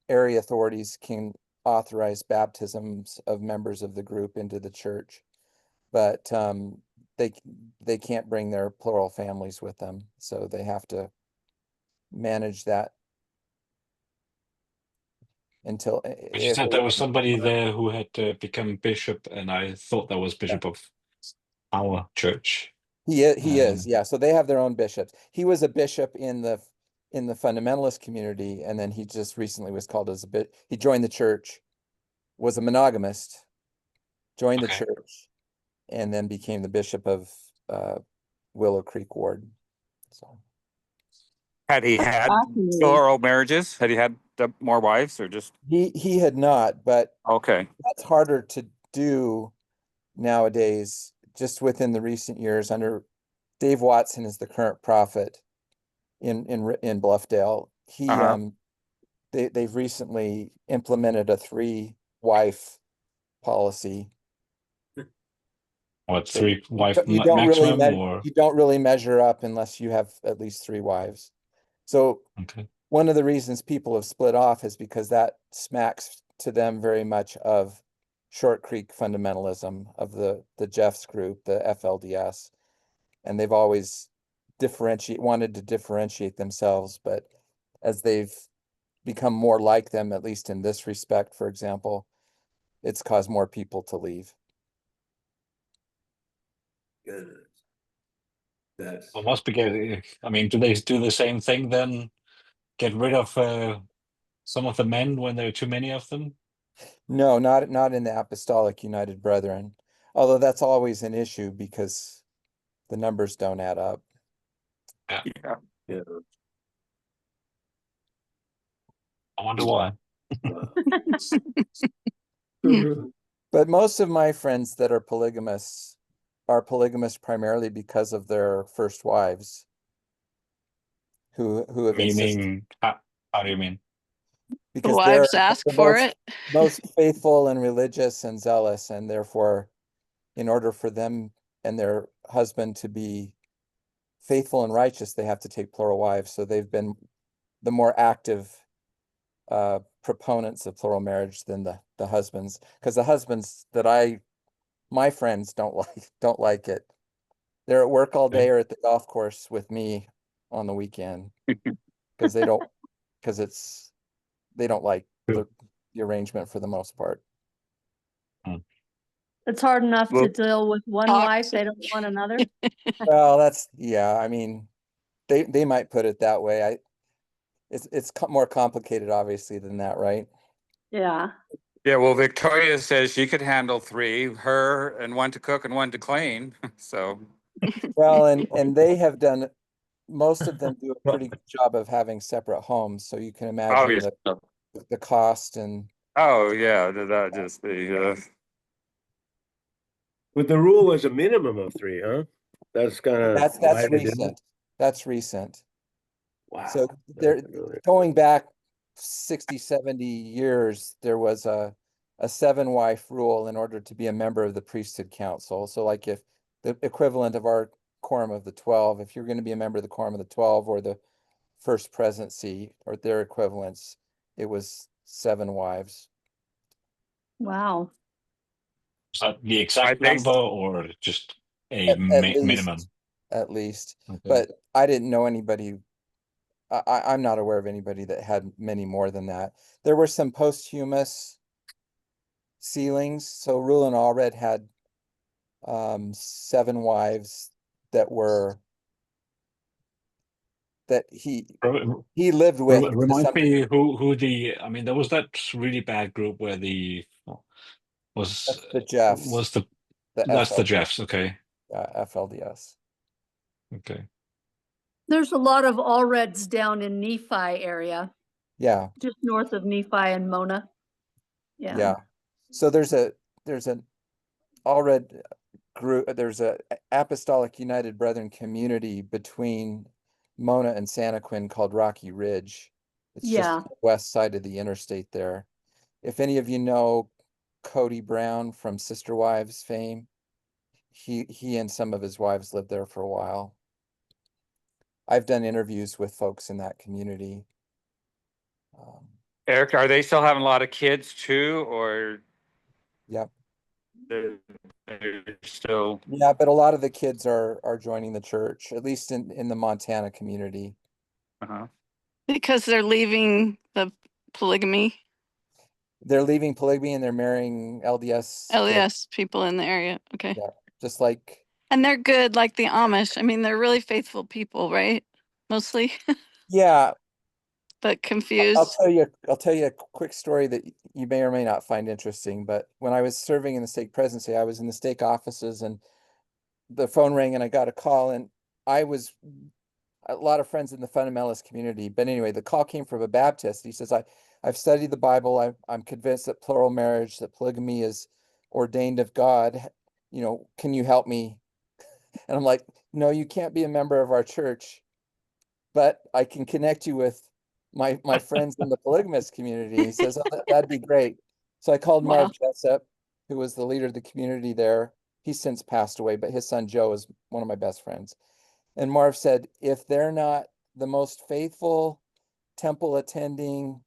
area authorities can authorize baptisms of members of the group into the church, but they can't bring their plural families with them, so they have to manage that until But you said there was somebody there who had become bishop, and I thought that was bishop of our church. He is, yeah. So they have their own bishops. He was a bishop in the fundamentalist community, and then he just recently was called as a bit. He joined the church, was a monogamist, joined the church, and then became the bishop of Willow Creek Ward. So Had he had plural marriages? Had he had more wives or just? he had not, but okay, that's harder to do nowadays. Just within the recent years, under Dave Watson is the current prophet in Bluffdale. He they've recently implemented a 3-wife policy. What, 3-wife you don't maximum, really or you don't really measure up unless you have at least 3 wives. So one of the reasons people have split off is because that smacks to them very much of Short Creek fundamentalism of the Jeffs group, the FLDS, and they've always wanted to differentiate themselves, but as they've become more like them, at least in this respect, for example, it's caused more people to leave. Goodness. Well, must be getting, I mean, do they do the same thing then? Get rid of some of the men when there are too many of them? No, not in the Apostolic United Brethren, although that's always an issue because the numbers don't add up. Yeah. I wonder why. But most of my friends that are polygamists primarily because of their first wives who have Meaning, how do you mean? because The they're wives ask the for it. most faithful and religious and zealous, and therefore, in order for them and their husband to be faithful and righteous, they have to take plural wives. So they've been the more active proponents of plural marriage than the husbands, because the husbands that my friends don't like it. They're at work all day or at the golf course with me on the weekend because they don't like the arrangement for the most part. It's hard enough to Well- deal with one wife. They don't want another. Well, yeah, I mean, they might put it that way. It's more complicated, obviously, than that, right? Yeah. Yeah, well, Victoria says she could handle 3, her and one to cook and one to clean. So, Well, and they have done, most of them do a pretty good job of having separate homes, so you can imagine the cost and oh yeah, that just the But the rule is a minimum of 3, huh? That's kind of that's recent. That's recent. Wow. So they're going back 60, 70 years, there was a 7-wife rule in order to be a member of the priesthood council. So like if the equivalent of our quorum of the 12, if you're going to be a member of the quorum of the 12 or the first presidency or their equivalents, it was 7 wives. Wow. Is that the exact think number so. or just a At least, minimum? at least. Okay. But I didn't know anybody. I'm not aware of anybody that had many more than that. There were some posthumous sealings. So Rulon Allred had 7 wives that he lived with. Remind me who I mean, there was that really bad group where That's the Jeffs. That's the FLDS. Jeffs, okay. FLDS. Okay. There's a lot of Allreds down in Nephi area, Yeah. just north of Nephi and Mona. Yeah. So there's an Allred group, there's a Apostolic United Brethren community between Mona and Santaquin called Rocky Ridge. It's just the west side of the interstate there. If any of you know Cody Brown from Sister Wives fame, he and some of his wives lived there for a while. I've done interviews with folks in that community. Eric, are they still having a lot of kids too, or? Yep. They're still. Yeah, but a lot of the kids are joining the church, at least in the Montana community. Because they're leaving the polygamy. They're leaving polygamy and they're marrying LDS LDS people in the area. Okay. Yeah, just like. And they're good, like the Amish. I mean, they're really faithful people, right? Mostly. Yeah. But confused. I'll tell you a quick story that you may or may not find interesting. But when I was serving in the stake presidency, I was in the stake offices and the phone rang and I got a call, and I was a lot of friends in the fundamentalist community. But anyway, the call came from a Baptist. He says, I've studied the Bible. I'm convinced that plural marriage, that polygamy is ordained of God. You know, can you help me? And I'm like, no, you can't be a member of our church, but I can connect you with my friends in the polygamous community. He says, oh, that'd be great. So I called Marv Jessup, who was the leader of the community there. He's since passed away, but his son Joe is one of my best friends. And Marv said, if they're not the most faithful, temple attending,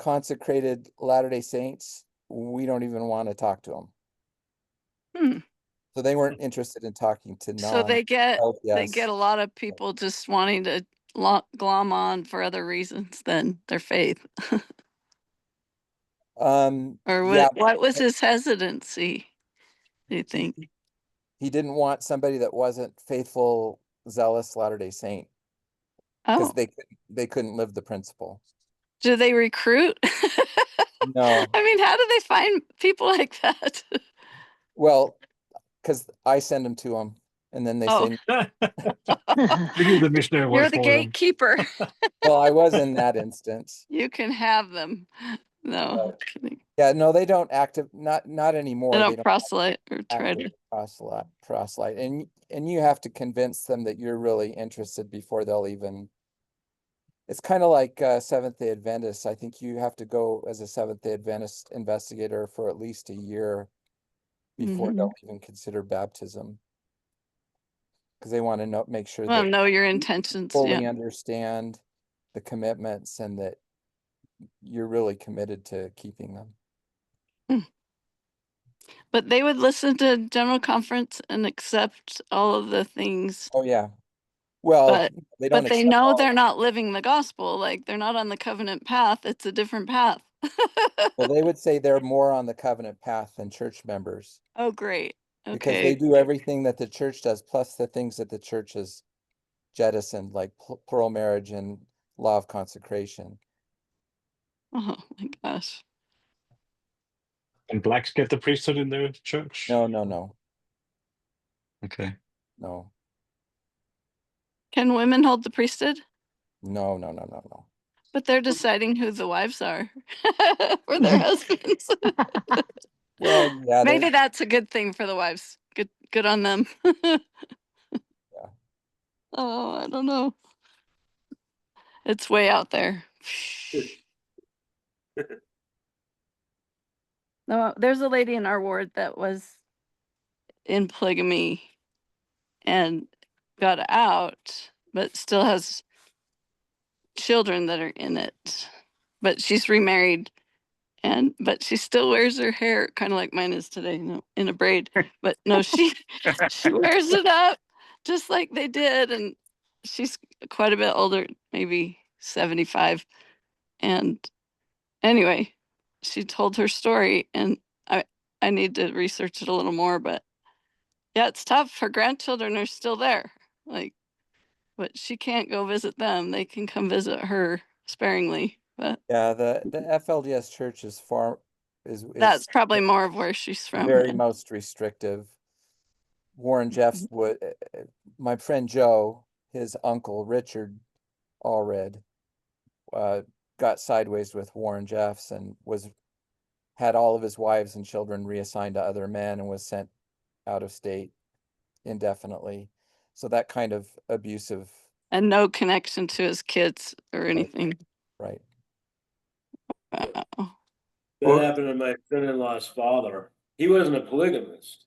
consecrated Latter-day Saints, we don't even want to talk to them. So they weren't interested in talking to So they get LDS. a lot of people just wanting to glom on for other reasons than their faith. Or what was his hesitancy, do you think? He didn't want somebody that wasn't faithful, zealous Latter-day Saint, because they couldn't live the principle. Do they recruit? No. I mean, how do they find people like that? Well, because I send them to them, and then they say, You're the missionary You're the gatekeeper. Well, I was in that instance. You can have them. No, kidding. Yeah, no, they don't not anymore. They don't proselyte or try to proselyte. And you have to convince them that you're really interested before they'll even. It's kind of like Seventh-day Adventists. I think you have to go as a Seventh-day Adventist investigator for at least a year before they'll even consider baptism. because they want to make sure Well, that know your intentions. fully Yeah. understand the commitments and that you're really committed to keeping them. But they would listen to general conference and accept all of the things. Oh, yeah. Well, But they don't they accept know all they're of it. not living the gospel. Like they're not on the covenant path. It's a different path. Well, they would say they're more on the covenant path than church members Oh, great. because they Okay. do everything that the church does, plus the things that the church has jettisoned, like plural marriage and law of consecration. Oh my gosh. And blacks get the priesthood in their church? No, no, no, Okay. no, Can women hold the priesthood? no, no, no, no, no. But they're deciding who the wives are for their husbands. Well, yeah, Maybe that's a good thing for the wives. Good on them. yeah. Oh, I don't know. It's way out there. No, there's a lady in our ward that was in polygamy and got out, but still has children that are in it. But she's remarried, but she still wears her hair kind of like mine is today, in a braid. But no, she wears it up just like they did, and she's quite a bit older, maybe 75. And anyway, she told her story, and I need to research it a little more, but yeah, it's tough. Her grandchildren are still there, like, but she can't go visit them. They can come visit her sparingly, but Yeah, the FLDS church is that's probably more of where she's from. very most restrictive. Warren Jeffs would, my friend Joe, his uncle Richard Allred, got sideways with Warren Jeffs and had all of his wives and children reassigned to other men and was sent out of state indefinitely. So that kind of abusive. And no connection to his kids or anything. Right. Wow. That happened to my son-in-law's father. He wasn't a polygamist,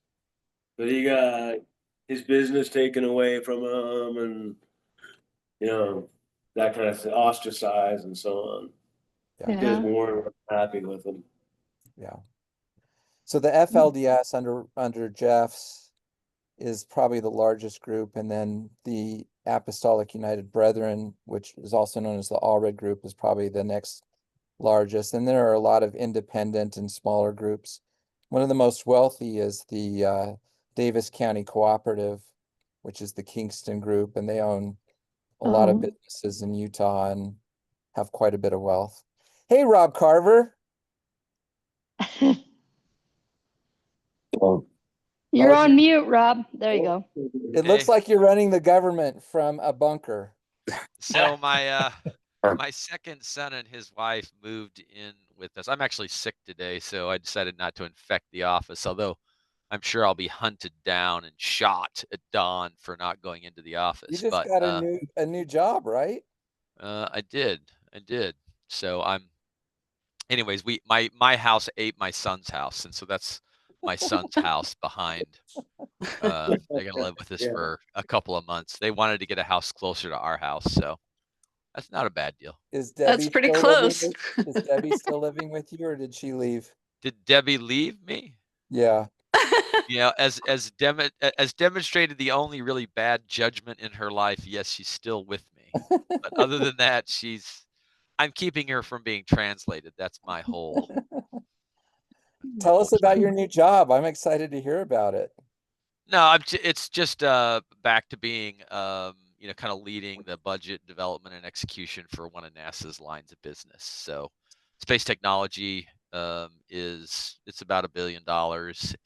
but he got his business taken away from him and, that kind of ostracized and so on. Yeah. Because Warren was happy with him. Yeah. So the FLDS under Jeffs is probably the largest group, and then the Apostolic United Brethren, which is also known as the Allred group, is probably the next largest. And there are a lot of independent and smaller groups. One of the most wealthy is the Davis County Cooperative, which is the Kingston group, and they own a lot of businesses in Utah and have quite a bit of wealth. Hey, Rob Carver. You're on mute, Rob. There you go. It looks like you're running the government from a bunker. So my my second son and his wife moved in with us. I'm actually sick today, so I decided not to infect the office, although I'm sure I'll be hunted down and shot at dawn for not going into the office. You just got a new job, right? I did. So anyways, my house ate my son's house, and so that's my son's house behind. They're gonna live with us for a couple of months. They wanted to get a house closer to our house, so that's not a bad deal. Is Debbie That's pretty still close. is Debbie still living with you, or did she leave? Did Debbie leave me? Yeah. As demonstrated the only really bad judgment in her life, yes, she's still with me. But other than that, I'm keeping her from being translated. That's my whole. Tell us about your new job. I'm excited to hear about it. No, it's just back to being kind of leading the budget development and execution for one of NASA's lines of business. So space technology it's about $1 billion,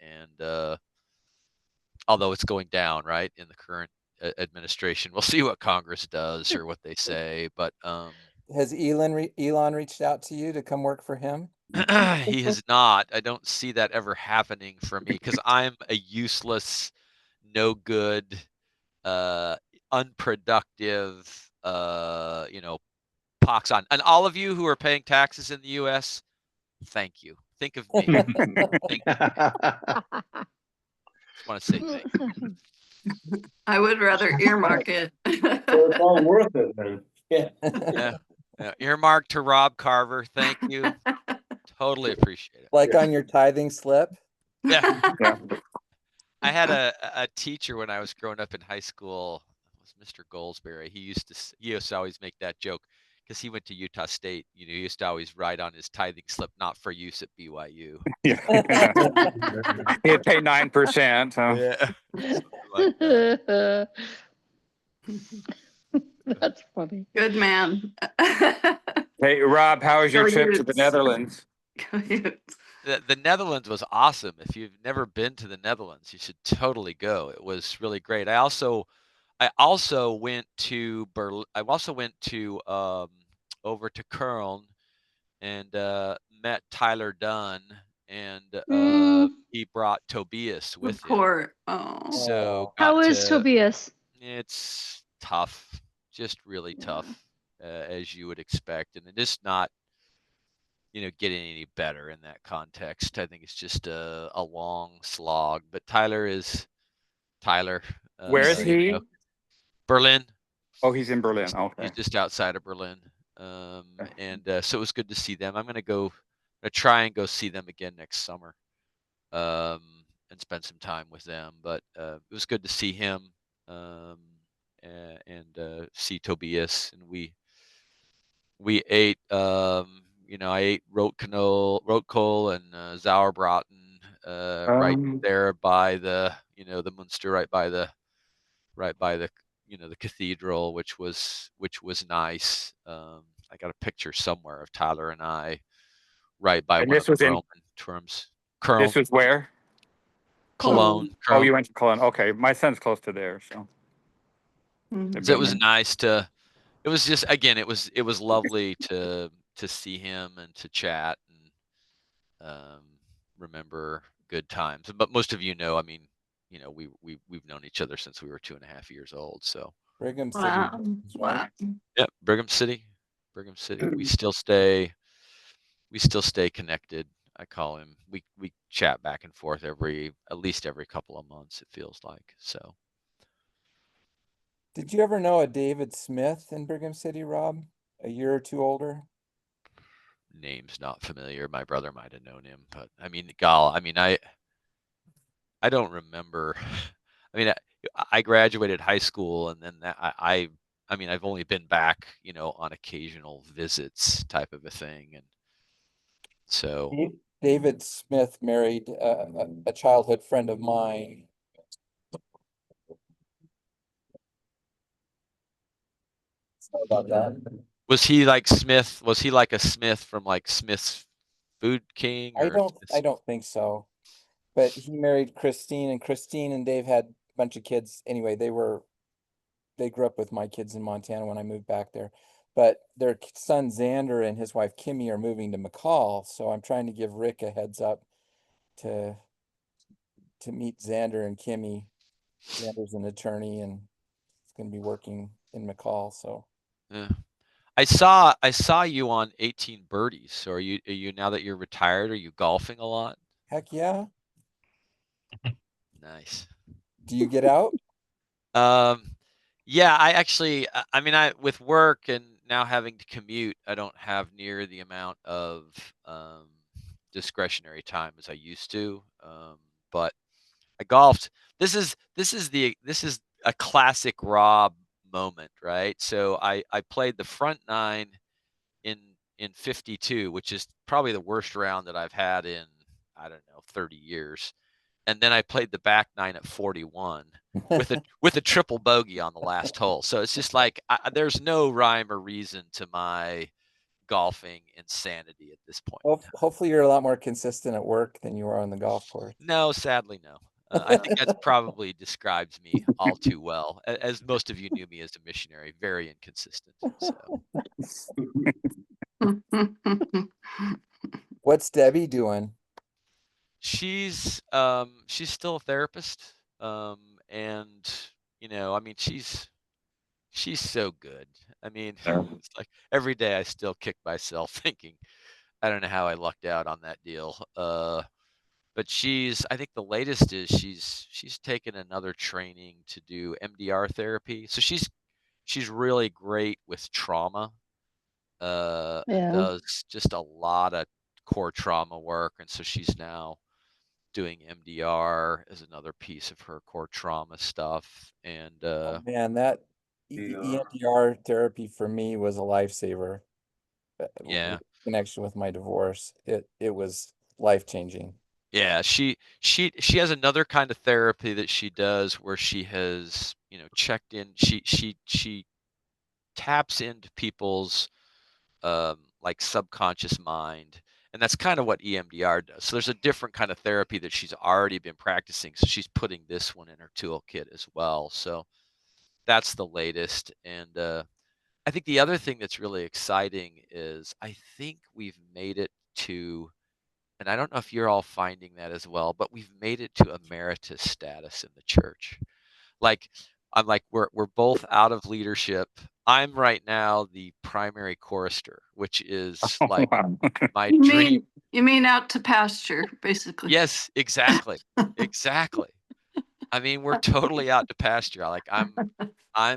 and although it's going down right in the current administration, we'll see what Congress does or what they say. But has Elon reached out to you to come work for him? He has not. I don't see that ever happening for me because I'm a useless, no good, unproductive, pox on. And all of you who are paying taxes in the U.S., thank you. Think of me. Thank you. Just want to say thank you. I would rather earmark it. So it's all worth it then. Yeah. Earmark to Rob Carver. Thank you. Totally appreciate it. Like on your tithing slip? Yeah. Yeah. I had a teacher when I was growing up in high school. It was Mr. Goldsberry. He used to always make that joke because he went to Utah State. You know, he used to always write on his tithing slip, "Not for use at BYU." Yeah. He'd pay 9%. Yeah. Like that. That's funny. Good man. Hey, Rob, how was your Go trip to the Utes. Netherlands? Go Utes. The Netherlands was awesome. If you've never been to the Netherlands, you should totally go. It was really great. I also went to Berlin. I also went to over to Köln and met Tyler Dunn, and he brought Tobias with him. Support. Oh. So How got is to. Tobias? It's tough, just really tough, as you would expect, and it's not, getting any better in that context. I think it's just a long slog. But Tyler is Tyler. Where is he? Berlin. Oh, he's in Berlin. Okay. He's just outside of Berlin. And so it was good to see them. I'm gonna try and go see them again next summer, and spend some time with them. But it was good to see him, and see Tobias, and we ate. I ate Rotkohl and Sauerbraten, right there by the Munster, right by the the cathedral, which was nice. I got a picture somewhere of Tyler and I right by And one this of the was in Roman terms. This was where? Cologne. Oh, you went to Cologne. Okay, my son's close to there, so. So it was nice to. It was just, again, it was lovely to see him and to chat and remember good times. But most of I mean, we've known each other since we were 2.5 years old. So Brigham City. Wow. Right? yeah, Brigham City. We still stay connected. I call him. We chat back and forth at least every couple of months, it feels like. So. Did you ever know a David Smith in Brigham City, Rob? A year or two older? Name's not familiar. My brother might have known him, but I mean, I don't remember. I mean, I graduated high school, and then I mean, I've only been back, on occasional visits, type of a thing, and so. David Smith married a childhood friend of mine. Sorry about that. Was he like Smith? Was he like a Smith from like Smith's Food King? I Or don't think so. But he married Christine, and Christine and Dave had a bunch of kids. Anyway, they grew up with my kids in Montana when I moved back there. But their son Xander and his wife Kimmy are moving to McCall, so I'm trying to give Rick a heads up to meet Xander and Kimmy. Xander's an attorney and he's going to be working in McCall. So yeah. I saw you on 18 Birdies. So are you now that you're retired? Are you golfing a lot? heck yeah. Nice. Do you get out? Yeah, I actually, I mean, with work and now having to commute, I don't have near the amount of discretionary time as I used to. But I golfed. This is a classic Rob moment, right? So I played the front nine in 52, which is probably the worst round that I've had in, I don't know, 30 years. And then I played the back nine at 41 with a triple bogey on the last hole. So it's just like there's no rhyme or reason to my golfing insanity at this point. Hopefully you're a lot more consistent at work than you are on the golf course. No, sadly, no. I think that probably describes me all too well. As most of you knew me as a missionary, very inconsistent. So. What's Debbie doing? She's still a therapist. And I mean, she's so good. I mean, it's like every day I still kick myself thinking, I don't know how I lucked out on that deal. but I think the latest is she's taken another training to do MDR therapy. So she's really great with trauma. Yeah. Does just a lot of core trauma work, and so she's now doing MDR as another piece of her core trauma stuff. And Oh, man, that EMDR therapy for me was a lifesaver. yeah, Connection with my divorce, it was life-changing. yeah, she has another kind of therapy that she does where she has, checked in. She taps into people's like subconscious mind. And that's kind of what EMDR does. So there's a different kind of therapy that she's already been practicing. So she's putting this one in her toolkit as well. So that's the latest. And I think the other thing that's really exciting is I think we've made it to, and I don't know if you're all finding that as well, but we've made it to emeritus status in the church. Like, I'm like, we're both out of leadership. I'm right now the primary chorister, which is like Wow. my You dream. mean out to pasture, basically. Yes, exactly. Exactly. I mean, we're totally out to pasture. Like I'm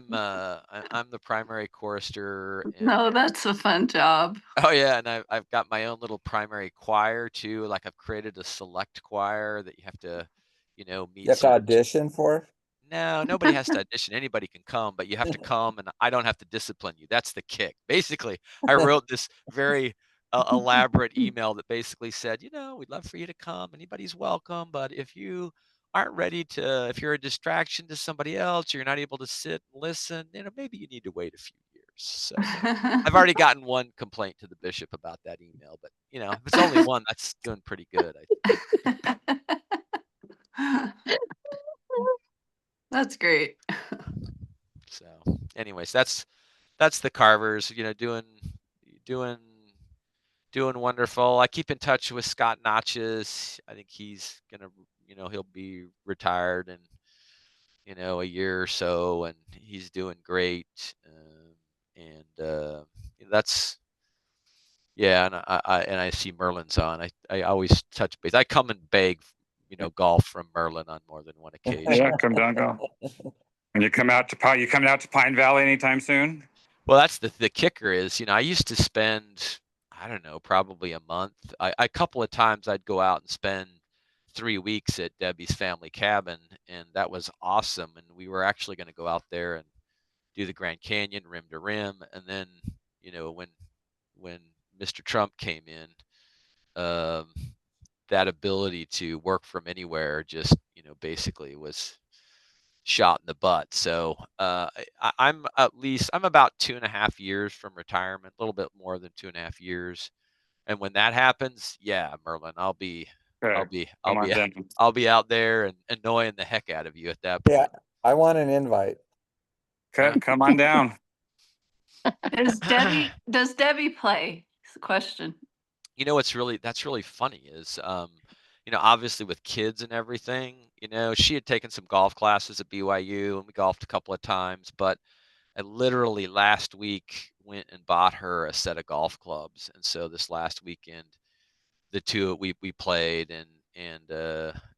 the primary chorister, and No, that's a fun job. oh yeah, and I've got my own little primary choir too. Like I've created a select choir that you have to, meet You have to certain. audition for? No, nobody has to audition. Anybody can come, but you have to come, and I don't have to discipline you. That's the kick. Basically, I wrote this very elaborate email that basically said, we'd love for you to come. Anybody's welcome, but if you aren't ready to, if you're a distraction to somebody else, or you're not able to sit and listen, maybe you need to wait a few years. So I've already gotten one complaint to the bishop about that email, but if it's only one, that's doing pretty good, I think. That's great. So, anyways, that's the Carvers, doing doing wonderful. I keep in touch with Scott Notches. I think he's gonna, he'll be retired in, a year or so, and he's doing great. And that's yeah. And I see Merlin's on. I always touch base. I come and beg, golf from Merlin on more than one occasion. Yeah, come down, go. And you coming out to Pine Valley anytime soon? Well, that's the kicker is, I used to spend, I don't know, probably a month. A couple of times I'd go out and spend 3 weeks at Debbie's family cabin, and that was awesome. And we were actually going to go out there and do the Grand Canyon rim to rim. And then, when Mr. Trump came in, that ability to work from anywhere just, basically was shot in the butt. So I'm about 2.5 years from retirement, a little bit more than 2.5 years. And when that happens, yeah, Merlin, I'll be out there and annoying the heck out of you at that point. Yeah, I want an invite. Come on down. Does Debbie play? Is the question. That's really funny is, obviously with kids and everything, she had taken some golf classes at BYU and we golfed a couple of times, but I literally last week went and bought her a set of golf clubs. And so this last weekend, the two we played, and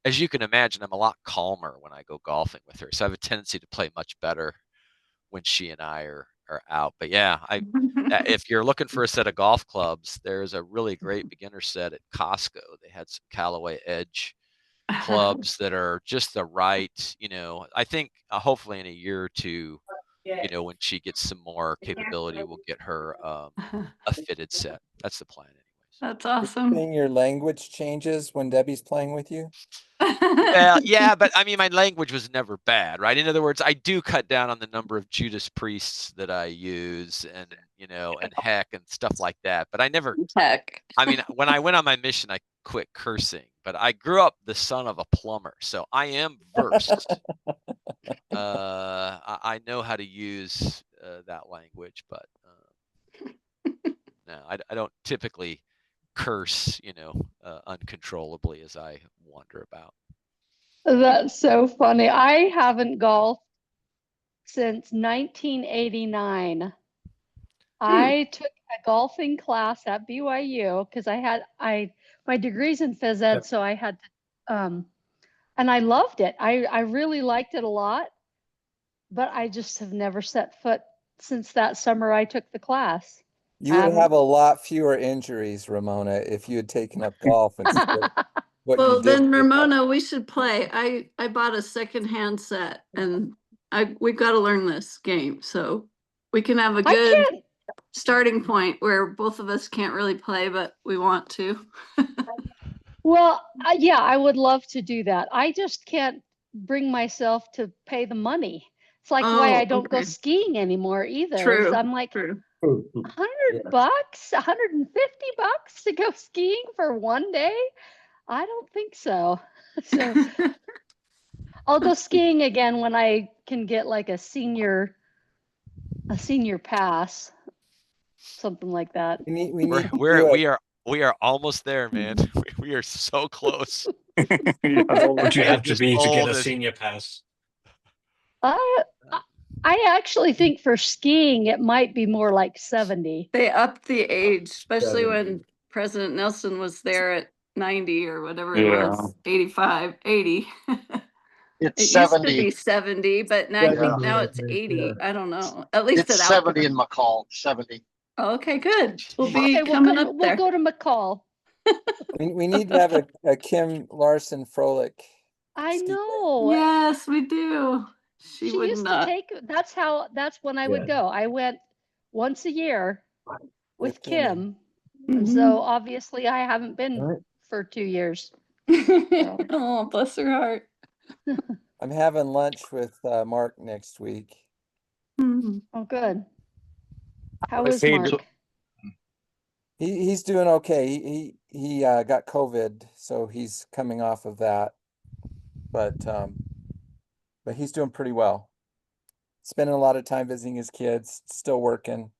as you can imagine, I'm a lot calmer when I go golfing with her. So I have a tendency to play much better when she and I are out. But yeah, if you're looking for a set of golf clubs, there's a really great beginner set at Costco. They had some Callaway Edge clubs that are just the right, I think hopefully in a year or two, when she gets some more capability, we'll get her a fitted set. That's the plan anyways. That's awesome. Saying your language changes when Debbie's playing with you? Well, yeah, but I mean, my language was never bad, right? In other words, I do cut down on the number of Judas priests that I use, and and heck and stuff like that. But I never heck. I mean, when I went on my mission, I quit cursing. But I grew up the son of a plumber, so I am versed. I know how to use that language, but no, I don't typically curse, uncontrollably as I wonder about. That's so funny. I haven't golfed since 1989. I took a golfing class at BYU because my degree's in phys ed, so I had to And I loved it. I really liked it a lot, but I just have never set foot since that summer I took the class. You would have a lot fewer injuries, Ramona, if you had taken up golf instead of what Well, you did. then Ramona, we should play. I bought a secondhand set and we've got to learn this game. So we can have a I good can't. starting point where both of us can't really play, but we want to. Well, yeah, I would love to do that. I just can't bring myself to pay the money. It's like why I don't go okay. skiing anymore either. True. I'm like, True. $100, $150 to go skiing for one day? I don't think so. So I'll go skiing again when I can get like a senior pass, something like that. We are almost there, man. We are so close. What would you have to Just be to get old a and- senior pass? I actually think for skiing it might be more like 70. They upped the age, especially 70. when President Nelson was there at 90 or whatever it Yeah. was, 85, 80. It's It used to 70. be 70, but now I think 70, now I it's think, 80. yeah. I don't know. At least It's at 70 Outdoor. in McCall, 70. Oh, okay, good. We'll be Okay, coming up we'll there. go to McCall. We need to have a Kim Larson Frolic. I ski know. Yes, we do. She would used not. to take, that's when I would Yeah. go. I went once a year with With Kimmy. Kim. Mhm. So obviously I haven't been Right. for 2 years. Oh, bless her heart. I'm having lunch with Mark next week. Mhm. Oh, good. How Was is he- Mark? He's doing okay. He got COVID, so he's coming off of that. But he's doing pretty well. Spending a lot of time visiting his kids, still working.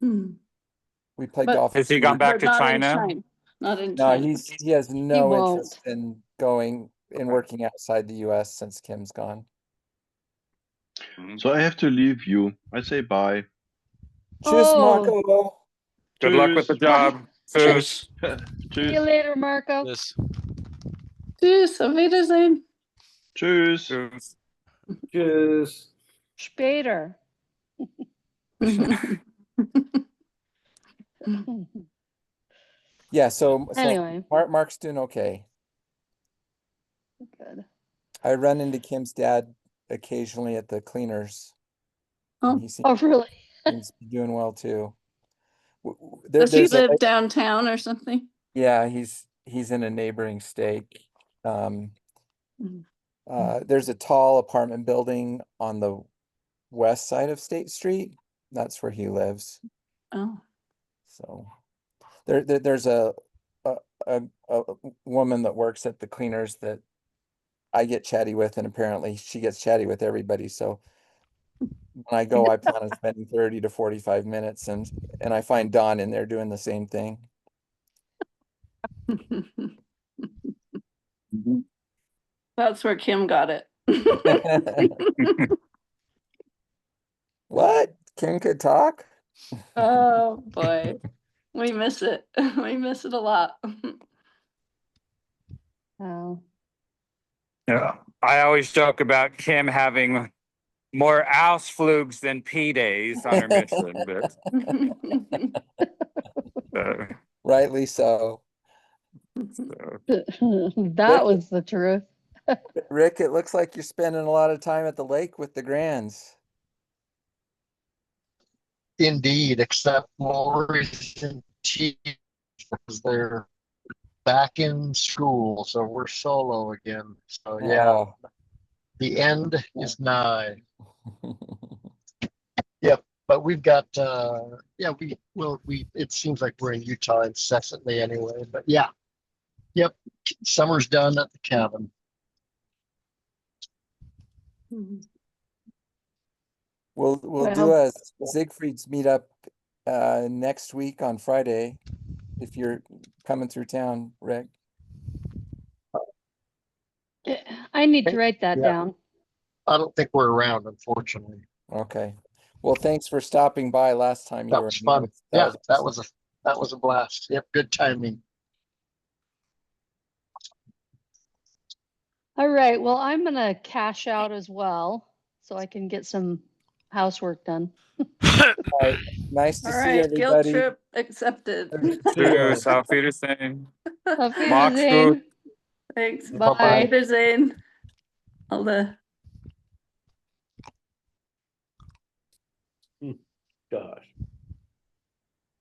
Mhm. We played But- golf. Has he gone back But to not in China? China. Not in No, China. he has no won't. interest in going and working outside the US since Kim's gone. So I have to leave you. I say bye. Cheers, Oh. Marco. Good luck with the Tschüss. job. Foos. See you Tschüss. later, Marco. This Tschüss, auf Wiedersehen. Tschüss. Foos. Cheers. Spader. Yeah, so Anyway. Mark's doing okay. Good. I run into Kim's dad occasionally at the cleaners. Oh. And he Oh, really? seems to be doing well too. Does he There's a- live downtown or something? Yeah, he's in a neighboring state. Mhm. There's a tall apartment building on the west side of State Street. That's where he lives. Oh. So there's a woman that works at the cleaners that I get chatty with, and apparently she gets chatty with everybody. So when I go, I plan on spending 30 to 45 minutes, and I find Don in there doing the same thing. That's where Kim got it. What? Kim could talk? Oh boy. We miss it. We miss it a lot. Oh. Yeah. I always joke about Kim having more Ausflugs than P days on her mission, but Rightly so. That was the truth. Rick, it looks like you're spending a lot of time at the lake with the grands. Indeed, except Maurice and Chief, because they're back in school, so we're solo again. So yeah, Oh. the end is nigh. Yep, but we've got it seems like we're in Utah incessantly anyway, but yeah. Yep, summer's done at the cabin. We'll do Well- a Siegfried's meetup next week on Friday if you're coming through town, Rick. I need to write that Yeah. down. I don't think we're around, unfortunately. Okay. Well, thanks for stopping by last time you That were was in. fun. Yeah, that awesome. was a blast. Yep, good timing. All right, well, I'm gonna cash out as well, so I can get some housework done. All right. Nice to All see right, guilt everybody. trip accepted. Tschüss, auf Wiedersehen. Auf Mag's Wiedersehen. gut. Thanks. Bye. Wiedersehen. All the Gosh.